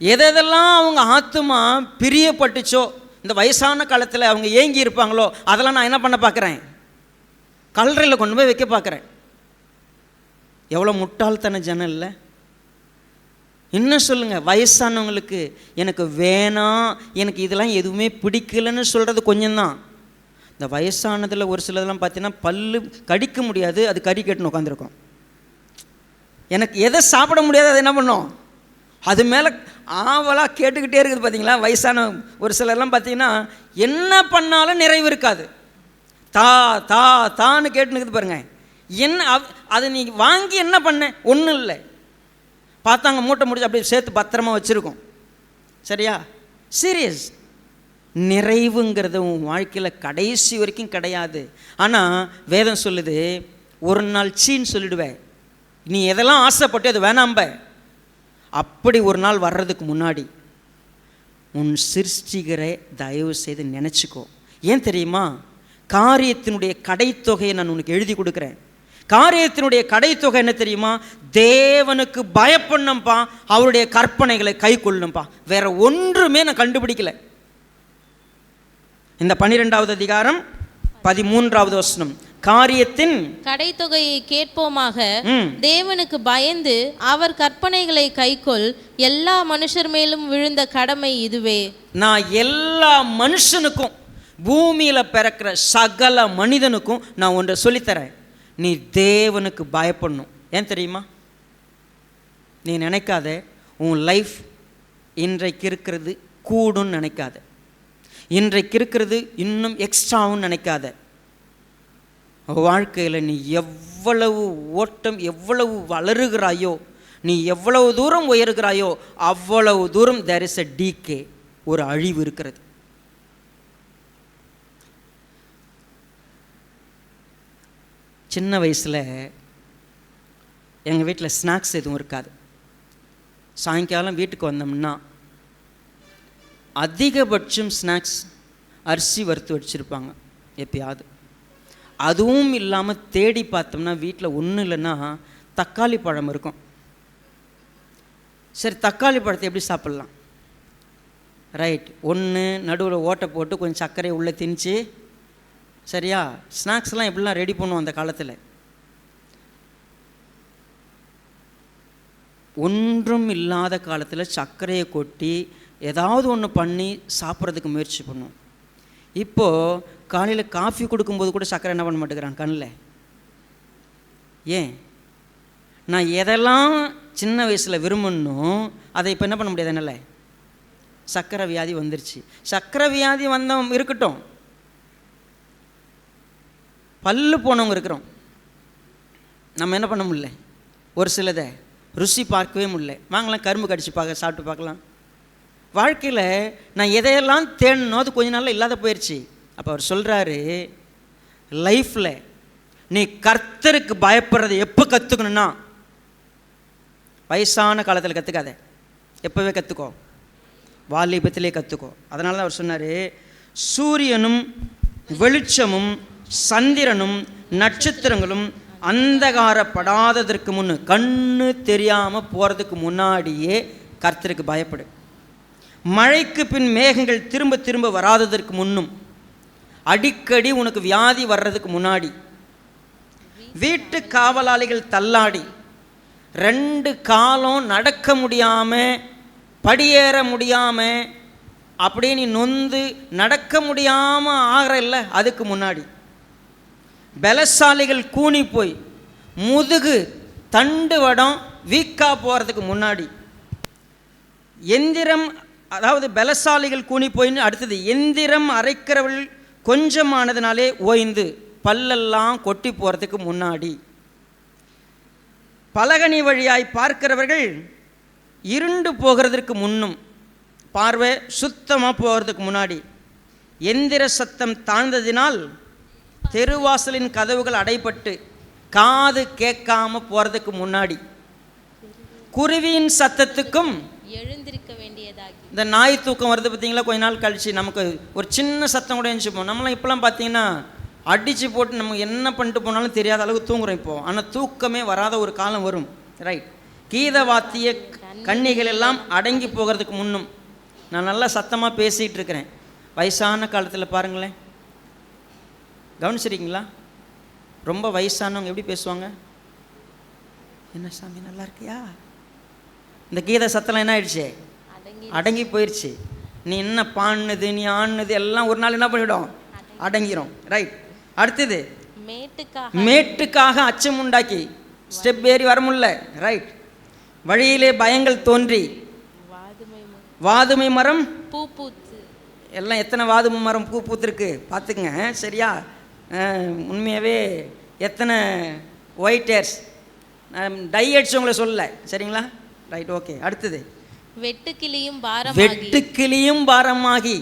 எதெல்லாம் அவங்க ஆத்மா பிரியப்பட்டுச்சோ, இந்த வயசான காலத்தில் அவங்க ஏங்கி இருப்பாங்களோ, அதெல்லாம் நான் என்ன பண்ண பார்க்குறேன்? கல்லறையில் கொண்டு போய் வைக்க பார்க்குறேன். எவ்வளோ முட்டாள்தன ஜனம் இல்லை? இன்னும் சொல்லுங்கள், வயசானவங்களுக்கு எனக்கு வேணாம், எனக்கு இதெல்லாம் எதுவுமே பிடிக்கலன்னு சொல்கிறது கொஞ்சம்தான். இந்த வயசானதில் ஒரு சிலதெல்லாம் பார்த்தீங்கன்னா பல்லு கடிக்க முடியாது, அது கறி கட்டுன்னு உட்காந்துருக்கும். எனக்கு எதை சாப்பிட முடியாது அது என்ன பண்ணும்? அது மேலே ஆவலாக கேட்டுக்கிட்டே இருக்குது. பார்த்தீங்களா, வயசான ஒரு சிலர்லாம் பார்த்தீங்கன்னா என்ன பண்ணாலும் நிறைவு இருக்காது. தா தா தான்னு கேட்டுனுக்குது பாருங்க. என்ன அதை நீ வாங்கி என்ன பண்ண? ஒன்றும் இல்லை. பார்த்தாங்க மூட்டை முடிச்சு அப்படியே சேர்த்து பத்திரமா வச்சுருக்கோம். சரியா? சீரியஸ். நிறைவுங்கிறது உன் வாழ்க்கையில் கடைசி வரைக்கும் கிடையாது. ஆனால் வேதம் சொல்லுது, ஒரு நாள் சீன்னு சொல்லிடுவேன். நீ எதெல்லாம் ஆசைப்பட்டு அது வேணாம்ப. அப்படி ஒரு நாள் வர்றதுக்கு முன்னாடி உன் சிருஷ்டிகரை தயவு செய்து நினச்சிக்கோ. ஏன் தெரியுமா? காரியத்தினுடைய கடைத்தொகையை நான் உனக்கு எழுதி கொடுக்குறேன். காரியத்தினுடைய கடைத்தொகை என்ன தெரியுமா? தேவனுக்கு பயப்படணும்ப்பா, அவருடைய கற்பனைகளை கை கொள்ளணும்ப்பா. வேற ஒன்றுமே நான் கண்டுபிடிக்கல. இந்த 12வது அதிகாரம் 13வது வசனம், காரியத்தின் கடைத்தொகையை கேட்போமாக, தேவனுக்கு பயந்து அவர் கற்பனைகளை கைக்கொள், எல்லா மனுஷர் மேலும் விழுந்த கடமை இதுவே. நான் எல்லா மனுஷனுக்கும், பூமியில் பிறக்கிற சகல மனிதனுக்கும் நான் ஒன்றை சொல்லித்தரேன். நீ தேவனுக்கு பயப்படணும். ஏன் தெரியுமா? நீ நினைக்காத உன் லைஃப் இன்றைக்கு இருக்கிறது கூடுன்னு நினைக்காத, இன்றைக்கு இருக்கிறது இன்னும் எக்ஸ்ட்ராவும் நினைக்காத. வாழ்க்கையில் நீ எவ்வளவு ஓட்டம், எவ்வளவு வளருகிறாயோ, நீ எவ்வளவு தூரம் உயர்கிறாயோ அவ்வளவு தூரம் there is a decay, ஒரு அழிவு இருக்கிறது. சின்ன வயசில் எங்கள் வீட்டில் ஸ்நாக்ஸ் எதுவும் இருக்காது. சாயங்காலம் வீட்டுக்கு வந்தோம்னா அதிகபட்சம் ஸ்நாக்ஸ் அரிசி வறுத்து வச்சுருப்பாங்க எப்பயாவது. அதுவும் இல்லாமல் தேடி பார்த்தோம்னா வீட்டில் ஒன்றும் இல்லைன்னா தக்காளி பழம் இருக்கும். சரி, தக்காளி பழத்தை எப்படி சாப்பிட்லாம்? ரைட், ஒன்று நடுவில் ஓட்டை போட்டு கொஞ்சம் சர்க்கரையை உள்ளே திணிச்சு, சரியா? ஸ்நாக்ஸ்லாம் எப்படிலாம் ரெடி பண்ணுவோம் அந்த காலத்தில். ஒன்றும் இல்லாத காலத்தில் சர்க்கரையை கொட்டி ஏதாவது ஒன்று பண்ணி சாப்பிட்றதுக்கு முயற்சி பண்ணுவோம். இப்போது காலையில் காஃபி கொடுக்கும்போது கூட சர்க்கரை என்ன பண்ண மாட்டேங்கிறான் கண்ணில். ஏன்? நான் எதெல்லாம் சின்ன வயசில் விரும்பணும் அதை இப்போ என்ன பண்ண முடியாது என்னால். சர்க்கரை வியாதி வந்துருச்சு. சர்க்கரை வியாதி வந்தவங்க இருக்கட்டும், பல்லு போனவங்க இருக்கிறோம், நம்ம என்ன பண்ண முடியல, ஒரு சிலதை ருசி பார்க்கவே முடியல. வாங்கலாம் கரும்பு கடிச்சு சாப்பிட்டு பார்க்கலாம். வாழ்க்கையில் நான் எதையெல்லாம் தேடணும் அது கொஞ்ச நாளில் இல்லாத போயிடுச்சு. அப்போ அவர் சொல்கிறாரு, லைஃப்பில் நீ கர்த்தருக்கு பயப்படுறதை எப்போ கற்றுக்கணுன்னா வயசான காலத்தில் கற்றுக்காத, எப்போவே கற்றுக்கோ, வாலிபத்திலே கற்றுக்கோ. அதனால தான் அவர் சொன்னார், சூரியனும் வெளிச்சமும் சந்திரனும் நட்சத்திரங்களும் அந்தகாரப்படாததற்கு முன்னு, கண்ணு தெரியாமல் போகிறதுக்கு முன்னாடியே கர்த்தருக்கு பயப்படு. மழைக்கு பின் மேகங்கள் திரும்ப திரும்ப வராததற்கு முன்னும், அடிக்கடி உனக்கு வியாதி வர்றதுக்கு முன்னாடி, வீட்டு காவலாளிகள் தள்ளாடி 2 காலம் நடக்க முடியாமல் படியேற முடியாமல் அப்படியே நீ நொந்து நடக்க முடியாமல் ஆகிற இல்லை, அதுக்கு முன்னாடி, பலசாலிகள் கூனி போய் முதுகு தண்டு வடம் வீக்கா போகிறதுக்கு முன்னாடி, எந்திரம், அதாவது பலசாலிகள் கூனி போயின்னு. அடுத்தது, எந்திரம் அரைக்கிறவர்கள் கொஞ்சமானதுனாலே ஓய்ந்து, பல்லெல்லாம் கொட்டி போகிறதுக்கு முன்னாடி. பலகனி வழியாய் பார்க்கிறவர்கள் இருண்டு போகிறதுக்கு முன்னும், பார்வை சுத்தமாக போகிறதுக்கு முன்னாடி. எந்திர சத்தம் தாழ்ந்ததினால் தெருவாசலின் கதவுகள் அடைபட்டு காது கேட்காம போகிறதுக்கு முன்னாடி. குருவியின் சத்தத்துக்கும் எழுந்திருக்க வேண்டியதாகி. இந்த நாய் தூக்கம் வருது பார்த்தீங்களா, கொஞ்ச நாள் கழிச்சு நமக்கு ஒரு சின்ன சத்தம் கூட எழுந்துச்சுப்போம். நம்மளாம் இப்போலாம் பார்த்தீங்கன்னா அடித்து போட்டு நம்ம என்ன பண்ணிட்டு போனாலும் தெரியாத அளவுக்கு தூங்குறோம் இப்போ. ஆனால் தூக்கமே வராத ஒரு காலம் வரும். ரைட். கீதவாத்திய கன்னிகள் எல்லாம் அடங்கி போகிறதுக்கு முன்னும். நான் நல்லா சத்தமாக பேசிகிட்டு இருக்கிறேன். வயசான காலத்தில் பாருங்களேன், கவனிச்சிருக்கீங்களா? ரொம்ப வயசானவங்க எப்படி பேசுவாங்க? என்ன சாமி நல்லா இருக்கியா? இந்த கீத சத்தம்லாம் என்ன ஆயிடுச்சு? அடங்கி போயிடுச்சு. நீ என்ன பாடுனது, நீ ஆடுனது எல்லாம் ஒரு நாள் என்ன பண்ணிவிடும்? அடங்கிரும். ரைட். அடுத்தது, மேட்டுக்காக அச்சம் உண்டாக்கி ஸ்டெப் ஏறி வர முடியல. ரைட். வழியிலே பயங்கள் தோன்றி வாதுமை மரம் பூ பூத்து, எல்லாம் எத்தனை வாதுமை மரம் பூ பூத்துருக்கு பார்த்துக்குங்க. சரியா? உண்மையாகவே எத்தனை ஒயிட் ஹேர்ஸ் டை அடிச்சவங்களை சொல்லலை. சரிங்களா? ரைட். ஓகே. அடுத்தது, வெட்டுக்கிளியும் பாரமாகி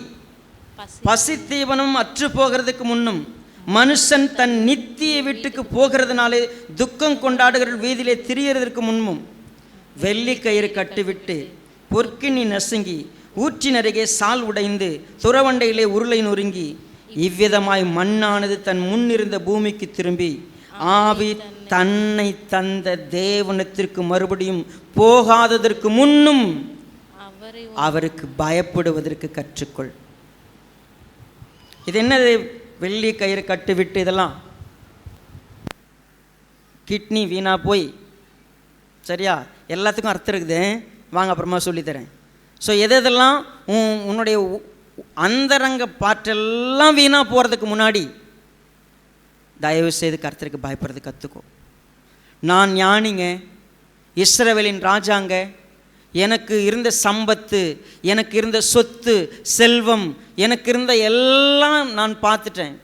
பசி தீவனம் அற்று போகிறதுக்கு முன்னும், மனுஷன் தன் நித்திய வீட்டுக்கு போகிறதுனாலே துக்கம் கொண்டாடுகிற வீதியிலே திரியறதற்கு முன்பும், வெள்ளி கயிறு கட்டுவிட்டு பொற்கினி நசுங்கி ஊற்றின் அருகே சால் உடைந்து துறவண்டையிலே உருளை நொறுங்கி, இவ்விதமாய் மண்ணானது தன் முன்னிருந்த பூமிக்கு திரும்பி ஆவி தன்னை தந்த தேவனத்திற்கு மறுபடியும் போகாததற்கு முன்னும் அவருக்கு பயப்படுவதற்கு கற்றுக்கொள். இது என்னது? வெள்ளி கயிறு கட்டுவிட்டு, இதெல்லாம் கிட்னி வீணா போய். சரியா? எல்லாத்துக்கும் அர்த்தம் இருக்குது. வாங்க அப்புறமா சொல்லித்தரேன். ஸோ எதெல்லாம் உன்னுடைய அந்தரங்க பாற்றெல்லாம் வீணாக போகிறதுக்கு முன்னாடி தயவு செய்து கர்த்தருக்கு பயப்படுறது கற்றுக்கோ. நான் ஞானிங்க, இஸ்ரவேலின் ராஜாங்க, எனக்கு இருந்த சம்பத்து, எனக்கு இருந்த சொத்து செல்வம், எனக்கு இருந்த எல்லாம் நான் பார்த்துட்டேன்.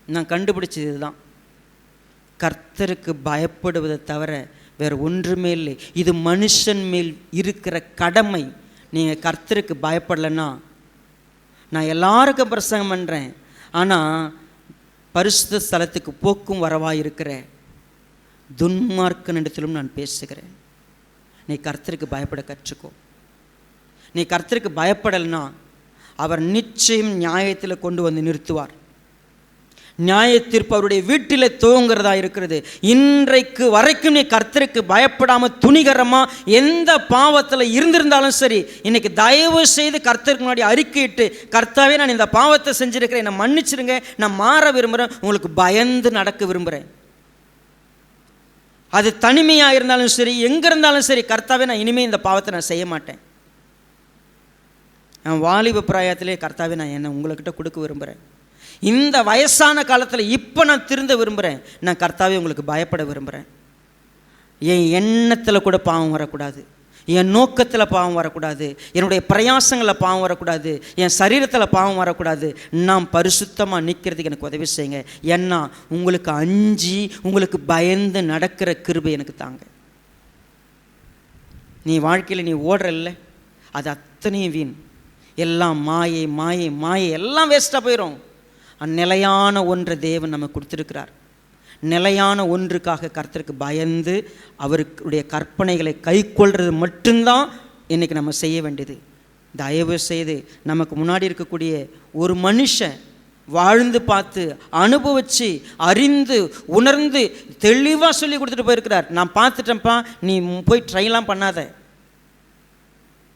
நான் கண்டுபிடிச்சது இதுதான், கர்த்தருக்கு பயப்படுவதை தவிர வேறு ஒன்றுமே இல்லை. இது மனுஷன் மேல் இருக்கிற கடமை. நீங்கள் கர்த்தருக்கு பயப்படலைன்னா, நான் எல்லாருக்கும் பிரசங்கம் பண்ணுறேன், ஆனால் பரிசுத்த ஸ்தலத்துக்கு போக்கும் வரவாக இருக்கிற துன்மார்க்கனிடத்திலும் நான் பேசுகிறேன். நீ கர்த்தருக்கு பயப்பட கற்றுக்கோ. நீ கர்த்தருக்கு பயப்படலைன்னா அவர் நிச்சயம் நியாயத்தில் கொண்டு வந்து நிறுத்துவார். நியாய தீர்ப்பு அவருடைய வீட்டில் துவங்கிறதா இருக்கிறது. இன்றைக்கு வரைக்கும் நீ கர்த்தருக்கு பயப்படாமல் துணிகரமாக எந்த பாவத்தில் இருந்திருந்தாலும் சரி, இன்னைக்கு தயவு செய்து கர்த்தருக்கு முன்னாடி அறிக்கையிட்டு, கர்த்தாவே நான் இந்த பாவத்தை செஞ்சுருக்கிறேன், என்னை மன்னிச்சிருங்க, நான் மாற விரும்புகிறேன், உங்களுக்கு பயந்து நடக்க விரும்புகிறேன். அது தனிமையாக இருந்தாலும் சரி, எங்கே இருந்தாலும் சரி, கர்த்தாவே நான் இனிமேல் இந்த பாவத்தை நான் செய்ய மாட்டேன். நான் வாலிப பிராயத்திலே கர்த்தாவே நான் என்னை உங்கள்கிட்ட கொடுக்க விரும்புகிறேன். இந்த வயசான காலத்தில் இப்போ நான் திருந்த விரும்புகிறேன். நான் கர்த்தாவே உங்களுக்கு பயப்பட விரும்புகிறேன். என் எண்ணத்தில் கூட பாவம் வரக்கூடாது, என் நோக்கத்தில் பாவம் வரக்கூடாது, என்னுடைய பிரயாசங்களில் பாவம் வரக்கூடாது, என் சரீரத்தில் பாவம் வரக்கூடாது. நான் பரிசுத்தமாக நிற்கிறதுக்கு எனக்கு உதவி செய்யுங்க. ஏன்னா உங்களுக்கு அஞ்சி உங்களுக்கு பயந்து நடக்கிற கிருபை எனக்கு தாங்க. நீ வாழ்க்கையில் நீ ஓடுறல்ல, அது அத்தனையும் வீண். எல்லாம் மாயை மாயை மாயை, எல்லாம் வேஸ்ட்டாக போயிடும். நிலையான ஒன்றை தேவன் நமக்கு கொடுத்துருக்கிறார். நிலையான ஒன்றுக்காக கர்த்தருக்கு பயந்து அவருடைய கற்பனைகளை கை கொள்வது மட்டும்தான் இன்றைக்கி நம்ம செய்ய வேண்டியது. தயவு செய்து நமக்கு முன்னாடி இருக்கக்கூடிய ஒரு மனுஷன் வாழ்ந்து பார்த்து அனுபவித்து அறிந்து உணர்ந்து தெளிவாக சொல்லி கொடுத்துட்டு போயிருக்கிறார். நான் பார்த்துட்டேன்ப்பா, நீ போய் ட்ரைலாம் பண்ணாத.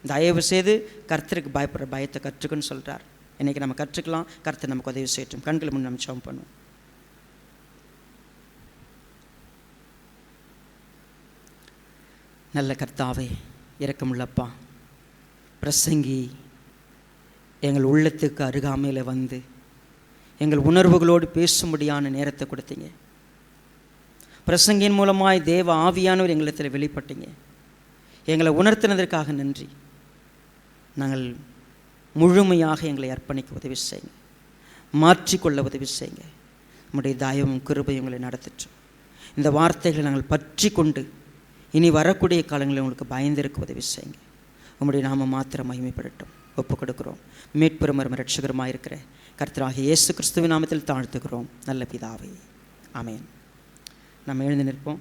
தயவு செய்து கர்த்தருக்கு பயப்படுற பயத்தை கற்றுக்குன்னு சொல்கிறார். இன்றைக்கி நம்ம கற்றுக்கலாம். கர்த்தர் நமக்கு உதவி செய்யட்டும். கண்களை முன் நம்ம ஜெபம் பண்ணுவோம். நல்ல கர்த்தாவே, இரக்கமுள்ளப்பா, பிரசங்கி எங்கள் உள்ளத்துக்கு அருகாமையில் வந்து எங்கள் உணர்வுகளோடு பேசும்படியான நேரத்தை கொடுத்தீங்க. பிரசங்கியின் மூலமாய் தேவ ஆவியானவர் எங்களிடத்தில் வெளிப்பட்டீங்க. எங்களை உணர்த்தினதற்காக நன்றி. நாங்கள் முழுமையாக எங்களை அர்ப்பணிக்க உதவி செய்யுங்க, மாற்றிக்கொள்ள உதவி செய்யுங்க. நம்முடைய தயவும் கிருபையும் எங்களை நடத்திட்டோம். இந்த வார்த்தைகளை நாங்கள் பற்றி கொண்டு இனி வரக்கூடிய காலங்களில் உங்களுக்கு பயந்திருக்க உதவி செய்யுங்க. உம்முடைய நாமம் மாத்திரம் மகிமைப்படட்டும். ஒப்புக் கொடுக்கிறோம். மீட்பெரும் இரட்சகருமாக இருக்கிற கர்த்தராகிய இயேசு கிறிஸ்துவின் நாமத்தில் தாழ்த்துகிறோம் நல்ல பிதாவே, ஆமென். நம்ம எழுந்து நிற்போம்.